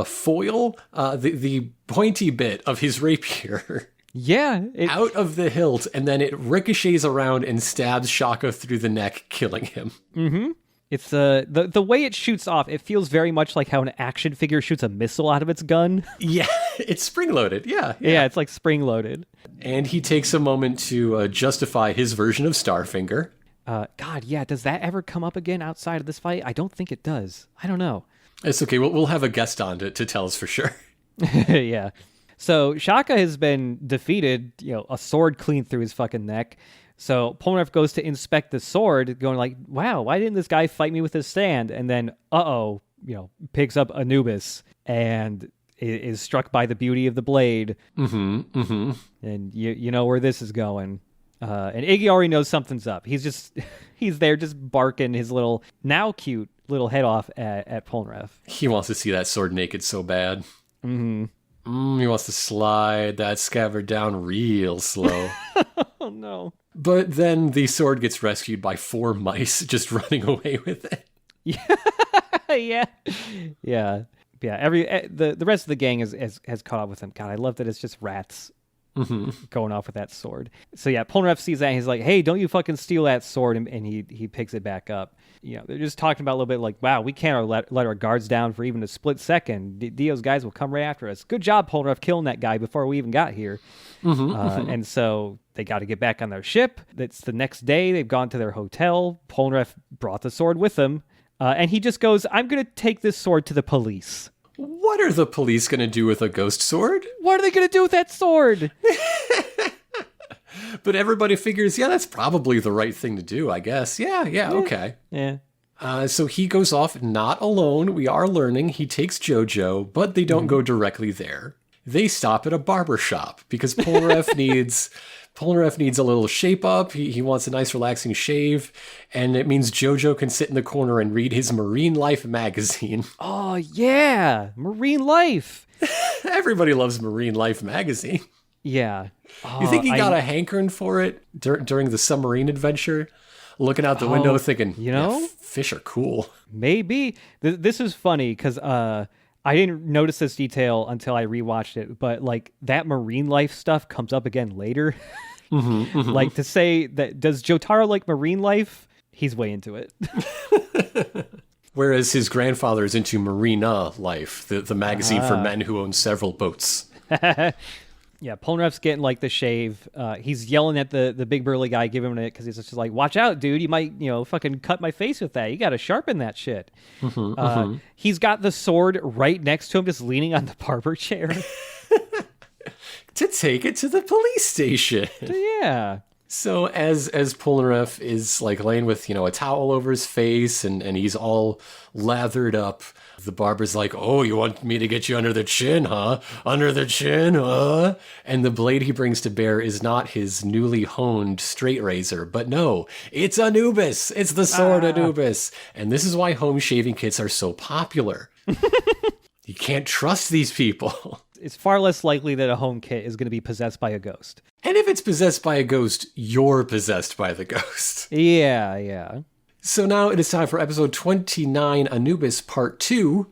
foil, the pointy bit of his rapier out of the hilt, and then it ricochets around and stabs Shaka through the neck, killing him. Mm-hmm. It's the way it shoots off, it feels very much like how an action figure shoots a missile out of its gun. Yeah, it's spring-loaded, yeah. Yeah, it's like spring-loaded. And he takes a moment to justify his version of Starfinger. God, yeah, does that ever come up again outside of this fight? I don't think it does. I don't know. It's okay, we'll have a guest on to tell us for sure. Yeah. So Shaka has been defeated, a sword clean through his fucking neck. So Polnareff goes to inspect the sword, going like, wow, why didn't this guy fight me with his stand? And then, picks up Anubis and is struck by the beauty of the blade. Mm-hmm, mm-hmm. And you know where this is going. And Iggy already knows something's up. He's there just barking his now cute little head off at Polnareff. He wants to see that sword naked so bad. Mm-hmm. He wants to slide that scabbard down real slow. Oh, no. But then the sword gets rescued by 4 mice just running away with it. Yeah. Yeah. The rest of the gang has caught up with him. God, I love that it's just rats. Mm-hmm. Going off with that sword. So yeah, Polnareff sees that and he's like, hey, don't you fucking steal that sword, and he picks it back up. They're just talking about a little bit like, wow, we can't let our guards down for even a split second. Dio's guys will come right after us. Good job, Polnareff, killing that guy before we even got here. Mm-hmm. And so they got to get back on their ship. It's the next day. They've gone to their hotel. Polnareff brought the sword with him. And he just goes, I'm going to take this sword to the police. What are the police going to do with a ghost sword? What are they going to do with that sword? But everybody figures, yeah, that's probably the right thing to do, I guess. Yeah, okay. Yeah. So he goes off not alone. We are learning. He takes JoJo, but they don't go directly there. They stop at a barber shop because Polnareff needs a little shape up. He wants a nice relaxing shave, and it means JoJo can sit in the corner and read his Marine Life magazine. Oh, yeah. Marine Life. Everybody loves Marine Life magazine. Yeah. You think he got a hankering for it during the submarine adventure? Looking out the window thinking, fish are cool. Maybe. This is funny because I didn't notice this detail until I rewatched it, but like that Marine Life stuff comes up again later. Mm-hmm, mm-hmm. Like to say that, does Jotaro like Marine Life? He's way into it. Whereas his grandfather is into Marina Life, the magazine for men who own several boats. Yeah, Polnareff's getting like the shave. He's yelling at the big burly guy, giving him it because he's just like, "Watch out, dude! You might, fucking cut my face with that. You got to sharpen that shit." Mm-hmm. He's got the sword right next to him, just leaning on the barber chair to take it to the police station. Yeah. So as Polnareff is like laying with, a towel over his face and he's all lathered up, the barber's like, "Oh, you want me to get you under the chin, huh? Under the chin, huh?" And the blade he brings to bear is not his newly honed straight razor, but no, it's Anubis. It's the sword Anubis. And this is why home shaving kits are so popular. You can't trust these people. it's far less likely that a home kit is going to be possessed by a ghost. And if it's possessed by a ghost, you're possessed by the ghost. Yeah. So now it is time for episode 29, Anubis Part 2.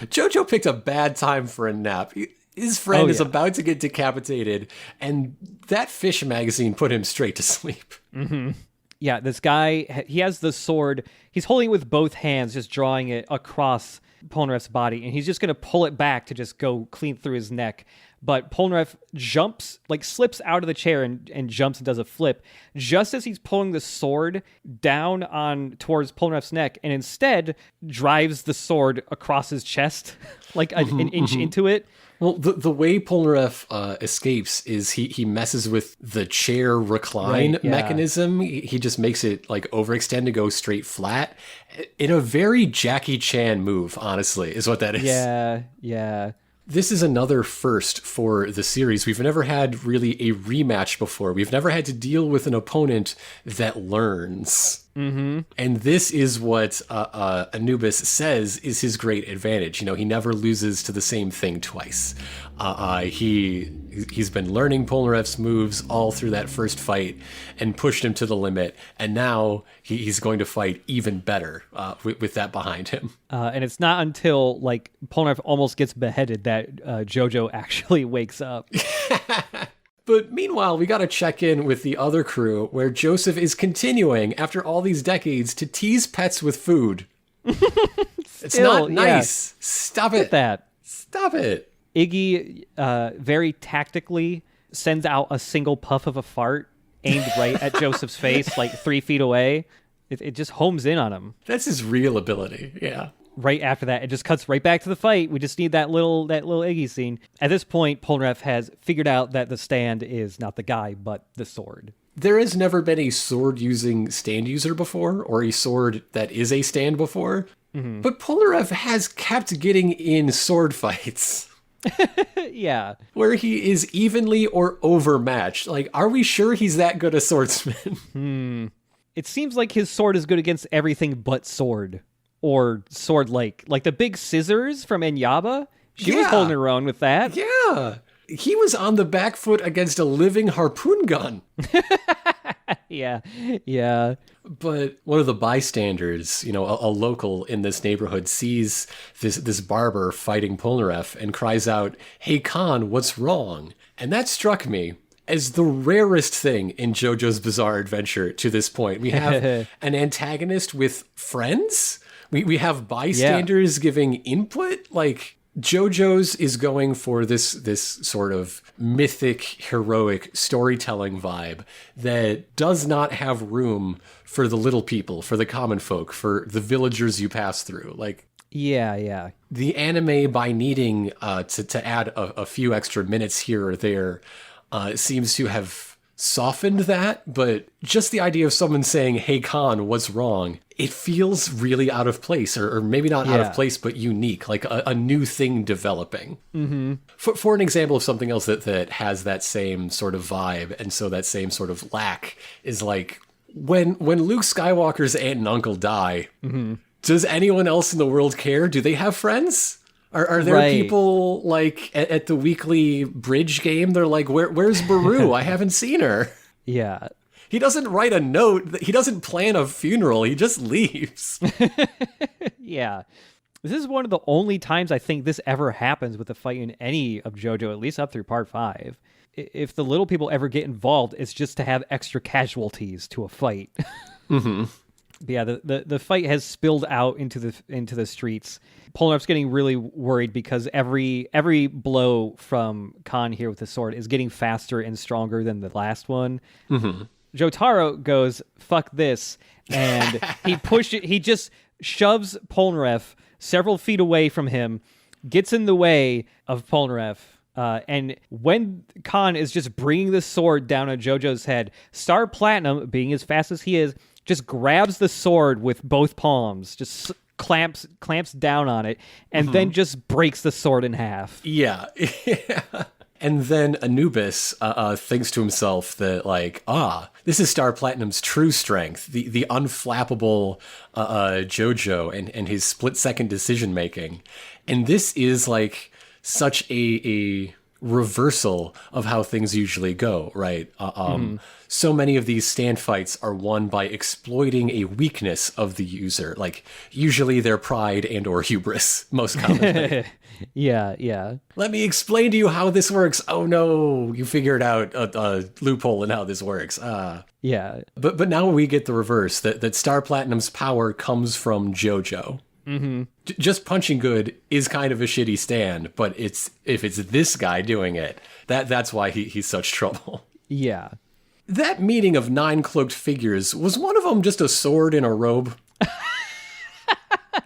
JoJo picked a bad time for a nap. His friend is about to get decapitated, and that fish magazine put him straight to sleep. Mm-hmm. Yeah, this guy, he has the sword. He's holding it with both hands, just drawing it across Polnareff's body, and he's just going to pull it back to just go clean through his neck. But Polnareff jumps, slips out of the chair and jumps and does a flip just as he's pulling the sword down towards Polnareff's neck, and instead drives the sword across his chest, an inch into it. Well, the way Polnareff escapes is he messes with the chair recline mechanism. He just makes it overextend to go straight flat in a very Jackie Chan move, honestly, is what that is. Yeah. This is another first for the series. We've never had really a rematch before. We've never had to deal with an opponent that learns. Mm-hmm. And this is what Anubis says is his great advantage. He never loses to the same thing twice. He's been learning Polnareff's moves all through that first fight and pushed him to the limit. And now he's going to fight even better with that behind him. And it's not until Polnareff almost gets beheaded that JoJo actually wakes up. But meanwhile, we got to check in with the other crew where Joseph is continuing, after all these decades, to tease pets with food. It's not nice. Yeah. Stop it. Look at that. Stop it. Iggy very tactically sends out a single puff of a fart aimed right at Joseph's face, 3 feet away. It just homes in on him. That's his real ability, yeah. Right after that, it just cuts right back to the fight. We just need that little Iggy scene. At this point, Polnareff has figured out that the stand is not the guy, but the sword. There has never been a sword-using stand user before, or a sword that is a stand before. Mm-hmm. But Polnareff has kept getting in sword fights. Yeah. Where he is evenly or overmatched. Are we sure he's that good a swordsman? It seems like his sword is good against everything but sword. Or sword-like. Like the big scissors from Enyaba? She was holding her own with that. Yeah. He was on the back foot against a living harpoon gun. Yeah. But one of the bystanders, a local in this neighborhood, sees this barber fighting Polnareff and cries out, "Hey Khan, what's wrong?" And that struck me as the rarest thing in JoJo's Bizarre Adventure to this point. We have an antagonist with friends. We have bystanders giving input. JoJo's is going for this sort of mythic, heroic storytelling vibe that does not have room for the little people, for the common folk, for the villagers you pass through. Yeah. The anime, by needing to add a few extra minutes here or there, seems to have softened that, but just the idea of someone saying, "Hey Khan, what's wrong?" It feels really out of place, or maybe not out of place, but unique, like a new thing developing. Mm-hmm. For an example of something else that has that same sort of vibe, and so that same sort of lack, is when Luke Skywalker's aunt and uncle die, does anyone else in the world care? Do they have friends? Are there people at the weekly bridge game? They're like, where's Baru? I haven't seen her. Yeah. He doesn't write a note. He doesn't plan a funeral. He just leaves. Yeah. This is one of the only times I think this ever happens with a fight in any of JoJo, at least up through part 5. If the little people ever get involved, it's just to have extra casualties to a fight. Mm-hmm. Yeah, the fight has spilled out into the streets. Polnareff's getting really worried because every blow from Khan here with the sword is getting faster and stronger than the last one. Mm-hmm. Jotaro goes, "Fuck this," and he just shoves Polnareff several feet away from him, gets in the way of Polnareff. And when Khan is just bringing the sword down on JoJo's head, Star Platinum, being as fast as he is, just grabs the sword with both palms, just clamps down on it, and then just breaks the sword in half. Yeah. And then Anubis thinks to himself that, this is Star Platinum's true strength, the unflappable JoJo and his split-second decision-making. And this is, such a reversal of how things usually go, right? So many of these stand fights are won by exploiting a weakness of the user, like usually their pride and or hubris, most commonly. Yeah. Let me explain to you how this works. Oh no, you figured out a loophole in how this works. Yeah. But now we get the reverse, that Star Platinum's power comes from JoJo. Just punching good is kind of a shitty stand, but if it's this guy doing it, that's why he's such trouble. Yeah. That meeting of 9 cloaked figures, was one of them just a sword in a robe?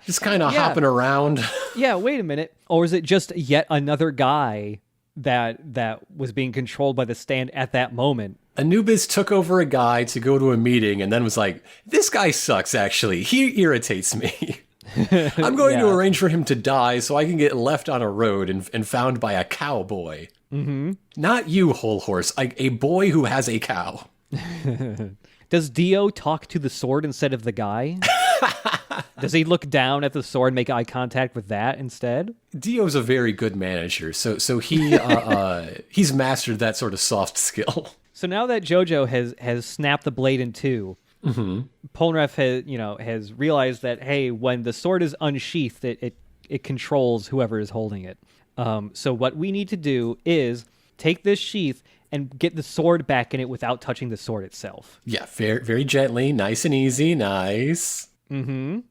Just kind of hopping around. Yeah, wait a minute. Or is it just yet another guy that was being controlled by the stand at that moment? Anubis took over a guy to go to a meeting and then was like, this guy sucks, actually. He irritates me. I'm going to arrange for him to die so I can get left on a road and found by a cowboy. Not you, whole horse, a boy who has a cow. Does Dio talk to the sword instead of the guy? Does he look down at the sword and make eye contact with that instead? Dio's a very good manager, so he he's mastered that sort of soft skill. So now that JoJo has snapped the blade in two, Polnareff has realized that, hey, when the sword is unsheathed, it controls whoever is holding it. So what we need to do is take this sheath and get the sword back in it without touching the sword itself. Yeah, very, very gently, nice and easy, nice. And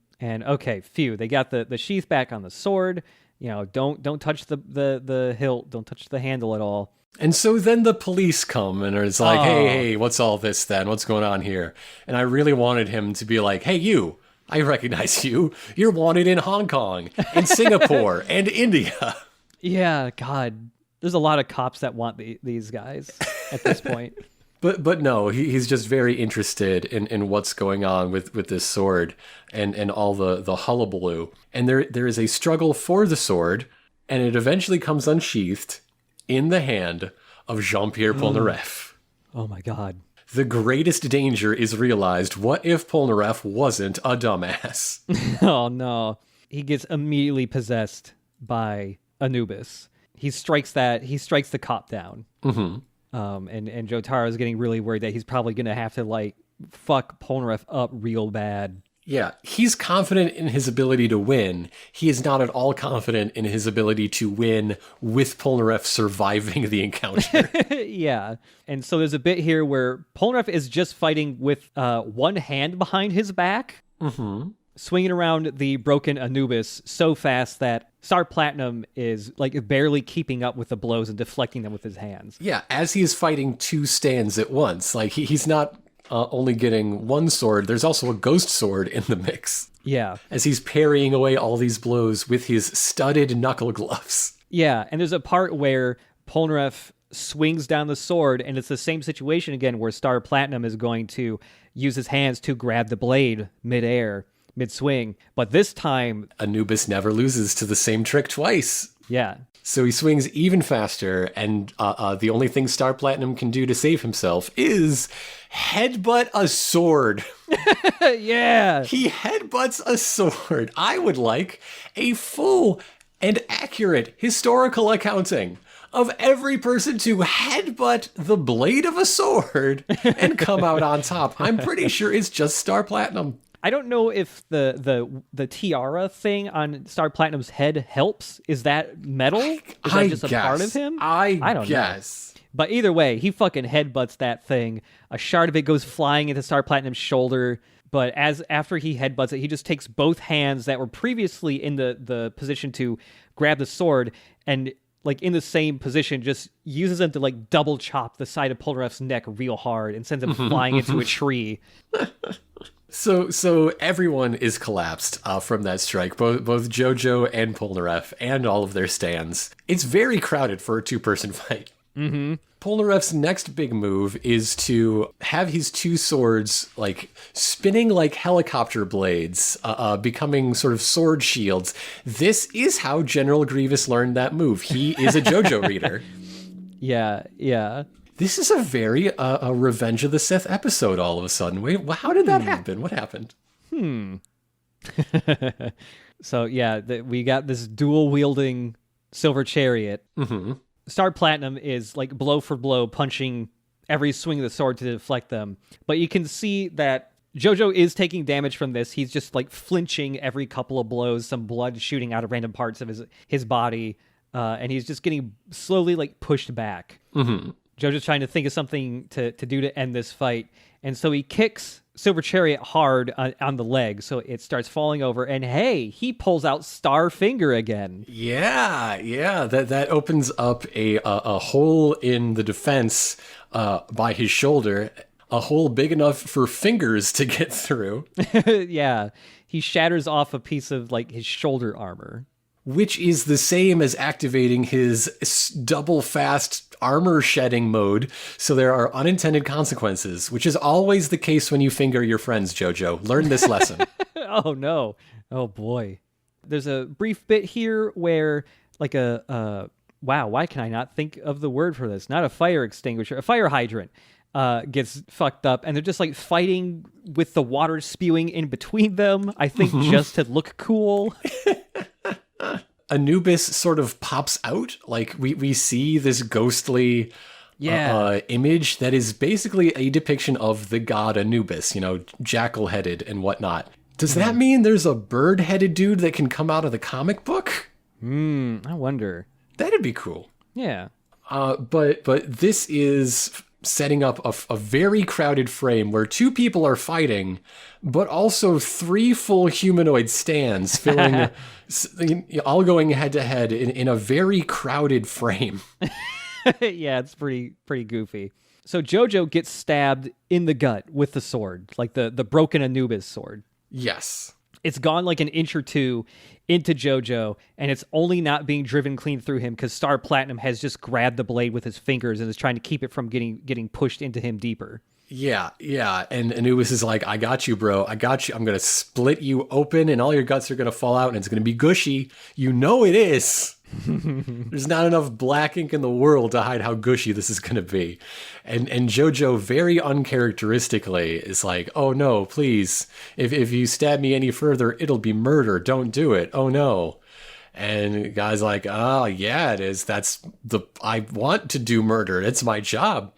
okay, phew, they got the sheath back on the sword. Don't touch the hilt, don't touch the handle at all. And so then the police come and it's like, hey, what's all this then? What's going on here? And I really wanted him to be like, hey, you, I recognize you. You're wanted in Hong Kong and Singapore and India. Yeah, God, there's a lot of cops that want these guys at this point. But no, he's just very interested in what's going on with this sword and all the hullabaloo. And there is a struggle for the sword, and it eventually comes unsheathed in the hand of Jean-Pierre Polnareff. Oh my God. The greatest danger is realized. What if Polnareff wasn't a dumbass? Oh no. He gets immediately possessed by Anubis. He strikes the cop down. And Jotaro is getting really worried that he's probably going to have to fuck Polnareff up real bad. Yeah, he's confident in his ability to win. He is not at all confident in his ability to win with Polnareff surviving the encounter. Yeah. And so there's a bit here where Polnareff is just fighting with one hand behind his back, swinging around the broken Anubis so fast that Star Platinum is barely keeping up with the blows and deflecting them with his hands. Yeah, as he is fighting two stands at once. He's not only getting one sword, there's also a ghost sword in the mix. Yeah. As he's parrying away all these blows with his studded knuckle gloves. Yeah, and there's a part where Polnareff swings down the sword, and it's the same situation again where Star Platinum is going to use his hands to grab the blade mid-swing. But this time, Anubis never loses to the same trick twice. Yeah. So he swings even faster, and the only thing Star Platinum can do to save himself is headbutt a sword. Yeah. He headbutts a sword. I would like a full and accurate historical accounting of every person to headbutt the blade of a sword and come out on top. I'm pretty sure it's just Star Platinum. I don't know if the tiara thing on Star Platinum's head helps. Is that metal? Is that just a part of him? I don't guess. know. But either way, he fucking headbutts that thing. A shard of it goes flying into Star Platinum's shoulder. But after he headbutts it, he just takes both hands that were previously in the position to grab the sword and in the same position, just uses them to double chop the side of Polnareff's neck real hard and sends him flying into a tree. So everyone is collapsed from that strike, both JoJo and Polnareff and all of their stands. It's very crowded for a two-person fight. Polnareff's next big move is to have his two swords spinning like helicopter blades, becoming sort of sword shields. This is how General Grievous learned that move. He is a JoJo reader. Yeah. This is a very a Revenge of the Sith episode all of a sudden. Wait, how did that happen? What happened? So yeah, we got this dual wielding Silver Chariot. Star Platinum is like blow for blow punching every swing of the sword to deflect them. But you can see that JoJo is taking damage from this. He's just like flinching every couple of blows, some blood shooting out of random parts of his body. And he's just getting slowly like pushed back. JoJo's trying to think of something to do to end this fight. And so he kicks Silver Chariot hard on the leg, so it starts falling over. And hey, he pulls out Star Finger again. Yeah. That opens up a hole in the defense by his shoulder, a hole big enough for fingers to get through. Yeah, he shatters off a piece of like his shoulder armor, which is the same as activating his double fast armor shedding mode, so there are unintended consequences, which is always the case when you finger your friends, JoJo. Learn this lesson. Oh no. Oh boy. There's a brief bit here where like wow, why can I not think of the word for this? Not a fire extinguisher, a fire hydrant gets fucked up, and they're just like fighting with the water spewing in between them, I think just to look cool. Anubis sort of pops out. Like we see this ghostly image that is basically a depiction of the god Anubis, jackal-headed and whatnot. Does that mean there's a bird-headed dude that can come out of the comic book? I wonder. That'd be cool. Yeah. But this is setting up a very crowded frame where two people are fighting, but also three full humanoid stands filling, all going head to head in a very crowded frame. Yeah, it's pretty goofy. So JoJo gets stabbed in the gut with the sword, like the broken Anubis sword. Yes. It's gone like an inch or two into JoJo, and it's only not being driven clean through him because Star Platinum has just grabbed the blade with his fingers and is trying to keep it from getting pushed into him deeper. Yeah. And Anubis is like, I got you, bro. I got you. I'm going to split you open, and all your guts are going to fall out, and it's going to be gushy. You know it is. There's not enough black ink in the world to hide how gushy this is going to be. And JoJo very uncharacteristically is like, oh no, please, if you stab me any further, it'll be murder. Don't do it. Oh no. And the guy's like, oh yeah, it is. I want to do murder. It's my job.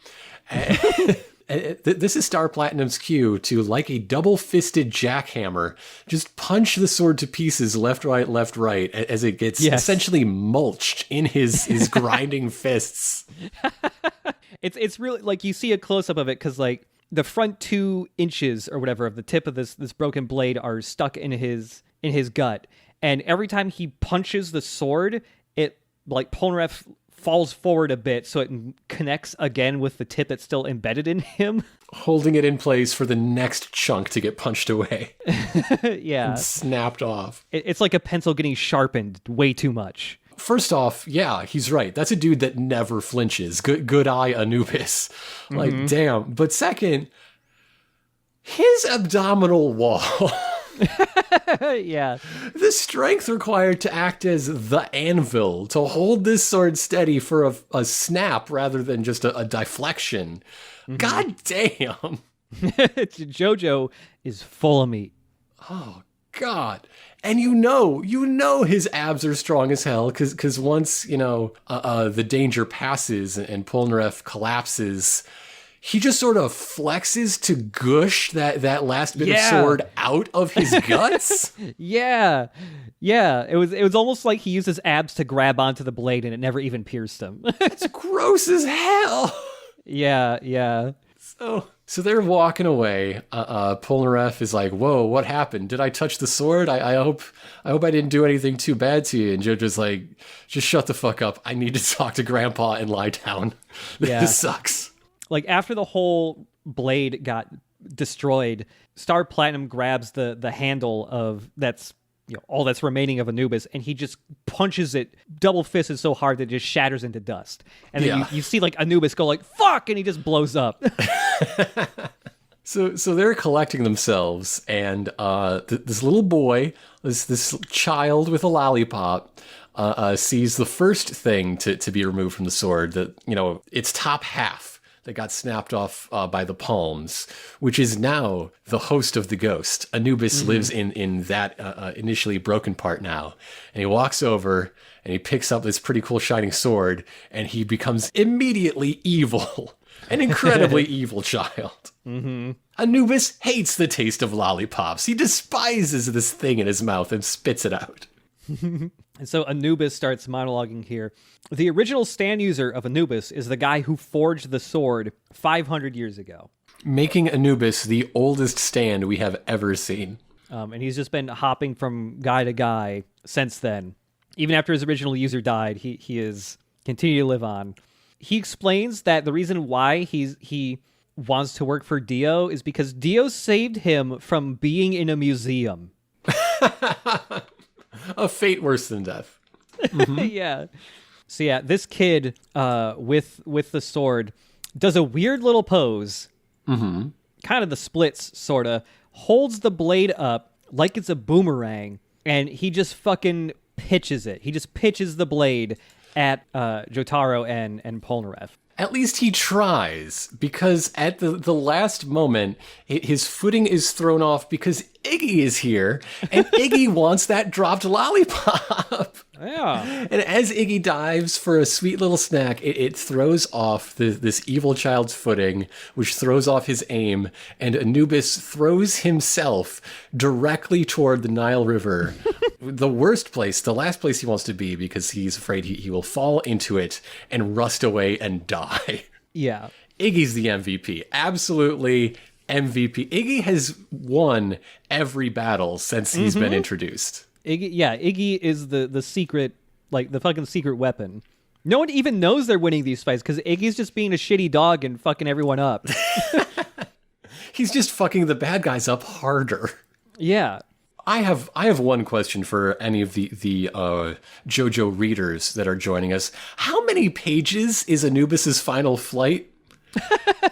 This is Star Platinum's cue to, like a double-fisted jackhammer, just punch the sword to pieces left, right, as it gets essentially mulched in his grinding fists. It's really, like, you see a close-up of it because, like, the front 2 inches or whatever of the tip of this broken blade are stuck in his gut. And every time he punches the sword, it, like, Polnareff falls forward a bit so it connects again with the tip that's still embedded in him, holding it in place for the next chunk to get punched away. Yeah, and snapped off. It's like a pencil getting sharpened way too much. First off, yeah, he's right. That's a dude that never flinches. Good eye, Anubis. Like, damn. But second, his abdominal wall. Yeah. The strength required to act as the anvil, to hold this sword steady for a snap rather than just a deflection. God damn. JoJo is full of meat. Oh, God. And you know his abs are strong as hell because once, the danger passes and Polnareff collapses, he just sort of flexes to gush that last bit of sword out of his guts. Yeah. It was almost like he used his abs to grab onto the blade and it never even pierced him. It's gross as hell. Yeah. So they're walking away. Polnareff is like, "Whoa, what happened? Did I touch the sword? I hope I didn't do anything too bad to you." And JoJo's like, "Just shut the fuck up. I need to talk to Grandpa and lie down. This sucks." Like, after the whole blade got destroyed, Star Platinum grabs the handle of that's all that's remaining of Anubis, and he just punches it double fisted so hard that it just shatters into dust. And then you see like Anubis go like fuck, and he just blows up. So they're collecting themselves, and this little boy, this child with a lollipop, sees the first thing to be removed from the sword, that its top half. that got snapped off by the palms, which is now the host of the ghost. Anubis lives in that initially broken part now. And he walks over and he picks up this pretty cool shining sword, and he becomes immediately evil. An incredibly evil child. Anubis hates the taste of lollipops. He despises this thing in his mouth and spits it out. And so Anubis starts monologuing here. The original stand user of Anubis is the guy who forged the sword 500 years ago. Making Anubis the oldest stand we have ever seen. And he's just been hopping from guy to guy since then. Even after his original user died, he is continued to live on. He explains that the reason why he wants to work for Dio is because Dio saved him from being in a museum. A fate worse than death. Yeah. So yeah, this kid with the sword does a weird little pose. Kind of the splits, sort of. Holds the blade up like it's a boomerang, and he just fucking pitches it. He just pitches the blade at Jotaro and Polnareff. At least he tries, because at the last moment, his footing is thrown off because Iggy is here, and Iggy wants that dropped lollipop. Yeah. And as Iggy dives for a sweet little snack, it throws off this evil child's footing, which throws off his aim, and Anubis throws himself directly toward the Nile River. The worst place, the last place he wants to be, because he's afraid he will fall into it and rust away and die. Yeah. Iggy's the MVP. Absolutely MVP. Iggy has won every battle since he's been introduced. Iggy is the secret, like the fucking secret weapon. No one even knows they're winning these fights because Iggy's just being a shitty dog and fucking everyone up. He's just fucking the bad guys up harder. Yeah. I have one question for any of the JoJo readers that are joining us. How many pages is Anubis's final flight?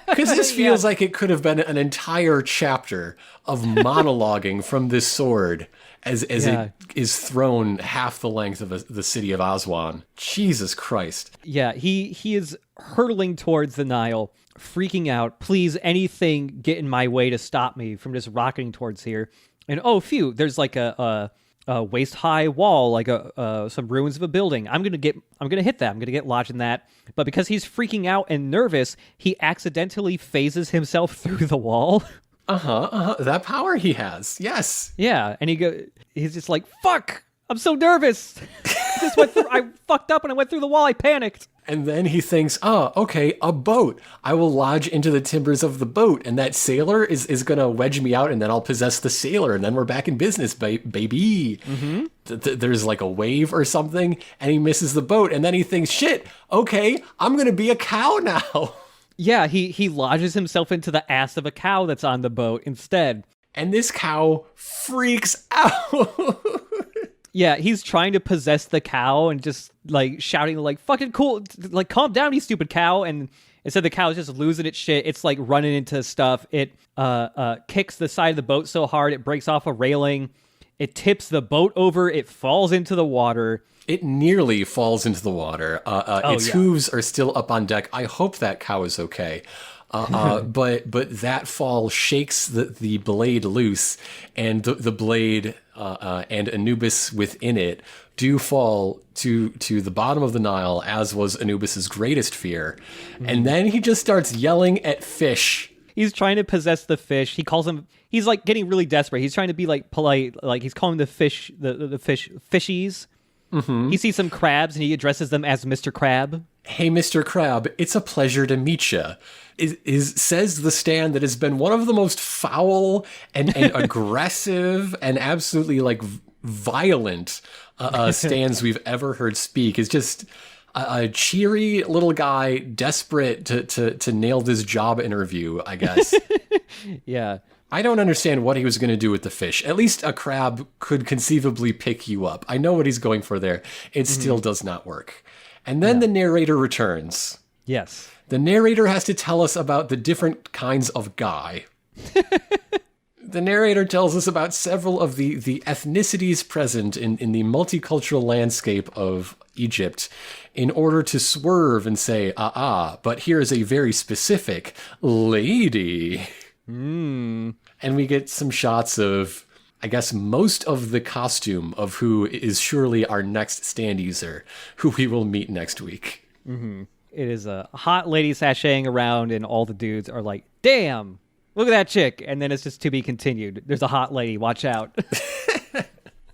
Because this feels like it could have been an entire chapter of monologuing from this sword as it is thrown half the length of the city of Aswan. Jesus Christ. Yeah, he is hurtling towards the Nile, freaking out. Please, anything get in my way to stop me from just rocketing towards here. And oh, phew, there's like a waist-high wall, like some ruins of a building. I'm gonna hit that. I'm gonna get lodged in that. But because he's freaking out and nervous, he accidentally phases himself through the wall. That power he has. Yes. Yeah, and he's just like, fuck! I'm so nervous. I fucked up when I went through the wall. I panicked. And then he thinks, okay, a boat. I will lodge into the timbers of the boat, and that sailor is going to wedge me out, and then I'll possess the sailor, and then we're back in business, baby. There's like a wave or something, and he misses the boat, and then he thinks, shit, okay, I'm going to be a cow now. Yeah, he lodges himself into the ass of a cow that's on the boat instead. And this cow freaks out. Yeah, he's trying to possess the cow and just like shouting like fucking cool, like calm down, you stupid cow. And instead the cow is just losing its shit. It's like running into stuff. It kicks the side of the boat so hard it breaks off a railing. It tips the boat over. It falls into the water. It nearly falls into the water. Its hooves are still up on deck. I hope that cow is okay. But that fall shakes the blade loose, and the blade and Anubis within it do fall to the bottom of the Nile, as was Anubis's greatest fear. And then he just starts yelling at fish. He's trying to possess the fish. He calls him. He's like getting really desperate. He's trying to be like polite. Like he's calling the fish the fish fishies. He sees some crabs and he addresses them as Mr. Crab. Hey, Mr. Crab, it's a pleasure to meet you. Says the stand that has been one of the most foul and aggressive and absolutely like violent stands we've ever heard speak. Is just a cheery little guy desperate to nail this job interview, I guess. Yeah. I don't understand what he was going to do with the fish. At least a crab could conceivably pick you up. I know what he's going for there. It still does not work. And then the narrator returns. Yes. The narrator has to tell us about the different kinds of guy. The narrator tells us about several of the ethnicities present in the multicultural landscape of Egypt in order to swerve and say, but here is a very specific lady. And we get some shots of, I guess, most of the costume of who is surely our next stand user, who we will meet next week. Mm-hmm. It is a hot lady sashaying around, and all the dudes are like, damn, look at that chick. And then it's just to be continued. There's a hot lady, watch out.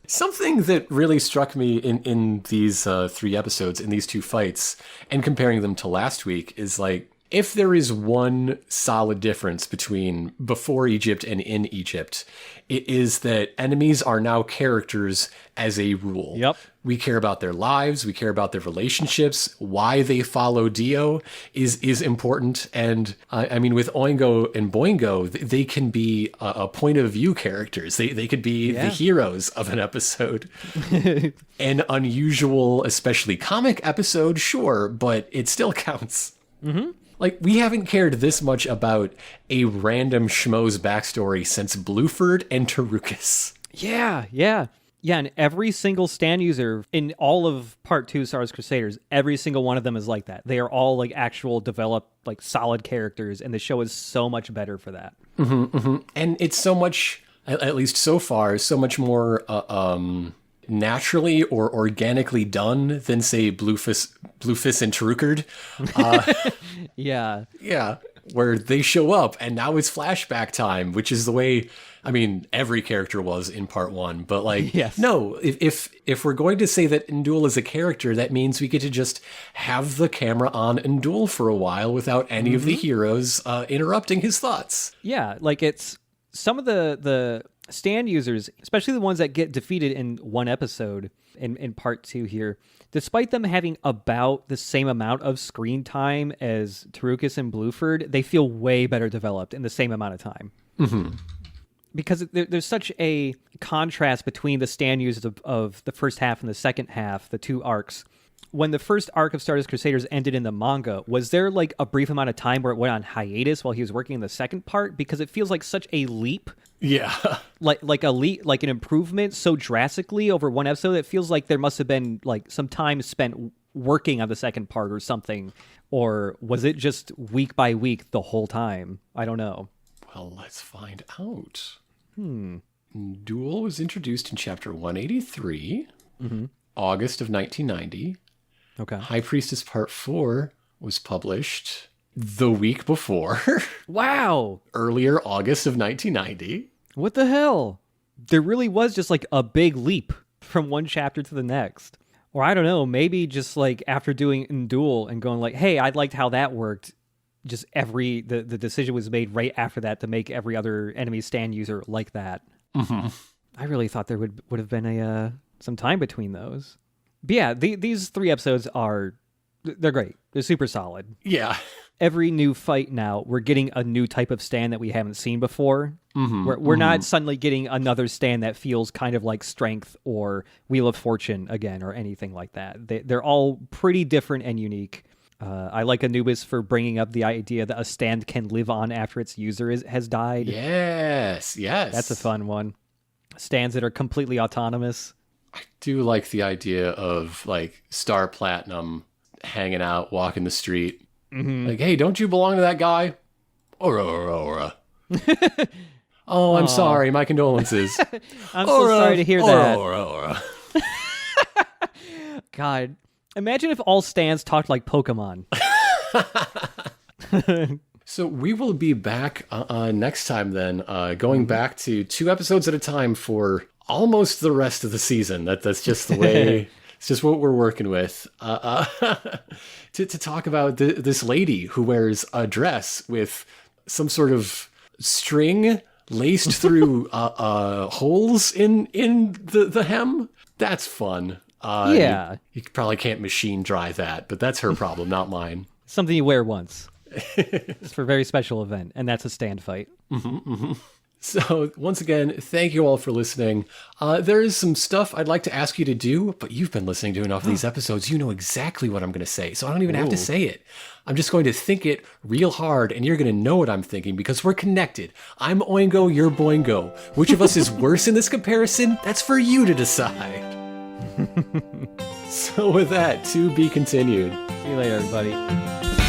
Something that really struck me in these 3 episodes, in these 2 fights, and comparing them to last week, is like, if there is one solid difference between before Egypt and in Egypt, it is that enemies are now characters as a rule. Yep. We care about their lives. We care about their relationships. Why they follow Dio is important. And I mean, with Oingo and Boingo, they can be a point of view characters. They could be the heroes of an episode. An unusual, especially comic episode, sure, but it still counts. Mm-hmm. Like, we haven't cared this much about a random schmo's backstory since Bluford and Tarukas. Yeah. And every single stand user in all of Part 2 Stardust Crusaders, every single one of them is like that. They are all like actual developed, like solid characters, and the show is so much better for that. Mm-hmm, mm-hmm. And it's so much, at least so far, so much more naturally or organically done than, say, Bluefus and Tarukard. Yeah. Yeah, where they show up, and now it's flashback time, which is the way, I mean, every character was in Part 1. But, like, yes. No, if we're going to say that Ndul is a character, that means we get to just have the camera on Ndul for a while without any of the heroes interrupting his thoughts. Yeah, like it's some of the stand users, especially the ones that get defeated in one episode in Part 2 here, despite them having about the same amount of screen time as Tarukas and Bluford, they feel way better developed in the same amount of time. Mm-hmm. Because there's such a contrast between the stand users of the first half and the second half, the 2 arcs. When the first arc of Stardust Crusaders ended in the manga, was there like a brief amount of time where it went on hiatus while he was working in the second part? Because it feels like such a leap. Yeah. like a leap, like an improvement so drastically over one episode. It feels like there must have been like some time spent working on the second part or something. Or was it just week by week the whole time? I don't know. Well, let's find out. Duel was introduced in chapter 183, August of 1990. Okay. High Priestess Part 4 was published the week before. Wow. Earlier August of 1990. What the hell? There really was just like a big leap from one chapter to the next. Or I don't know, maybe just like after doing Ndul and going like, hey, I liked how that worked. Just the decision was made right after that to make every other enemy stand user like that. Mm-hmm. I really thought there would have been some time between those. But yeah, these 3 episodes they're great. They're super solid. Yeah. Every new fight now, we're getting a new type of stand that we haven't seen before. Mm-hmm. We're not suddenly getting another stand that feels kind of like Strength or Wheel of Fortune again or anything like that. They're all pretty different and unique. I like Anubis for bringing up the idea that a stand can live on after its user has died. Yes. That's a fun one. Stands that are completely autonomous. I do like the idea of, like, Star Platinum hanging out, walking the street. Mm-hmm. Like, hey, don't you belong to that guy? Ora. Oh, I'm sorry. My condolences. I'm so sorry to hear that. Ora. God, imagine if all stands talked like Pokemon. So we will be back next time then, going back to 2 episodes at a time for almost the rest of the season. That's just the way... It's just what we're working with. To talk about this lady who wears a dress with some sort of string laced through holes in the hem. That's fun. Yeah. You probably can't machine dry that, but that's her problem, not mine. Something you wear once. It's for a very special event, and that's a stand fight. Mm-hmm, mm-hmm. So, once again, thank you all for listening. There is some stuff I'd like to ask you to do, but you've been listening to enough of these episodes. You know exactly what I'm going to say, so I don't even have to say it. I'm just going to think it real hard, and you're going to know what I'm thinking because we're connected. I'm Oingo, you're Boingo. Which of us is worse in this comparison? That's for you to decide. So with that, to be continued. See you later, everybody.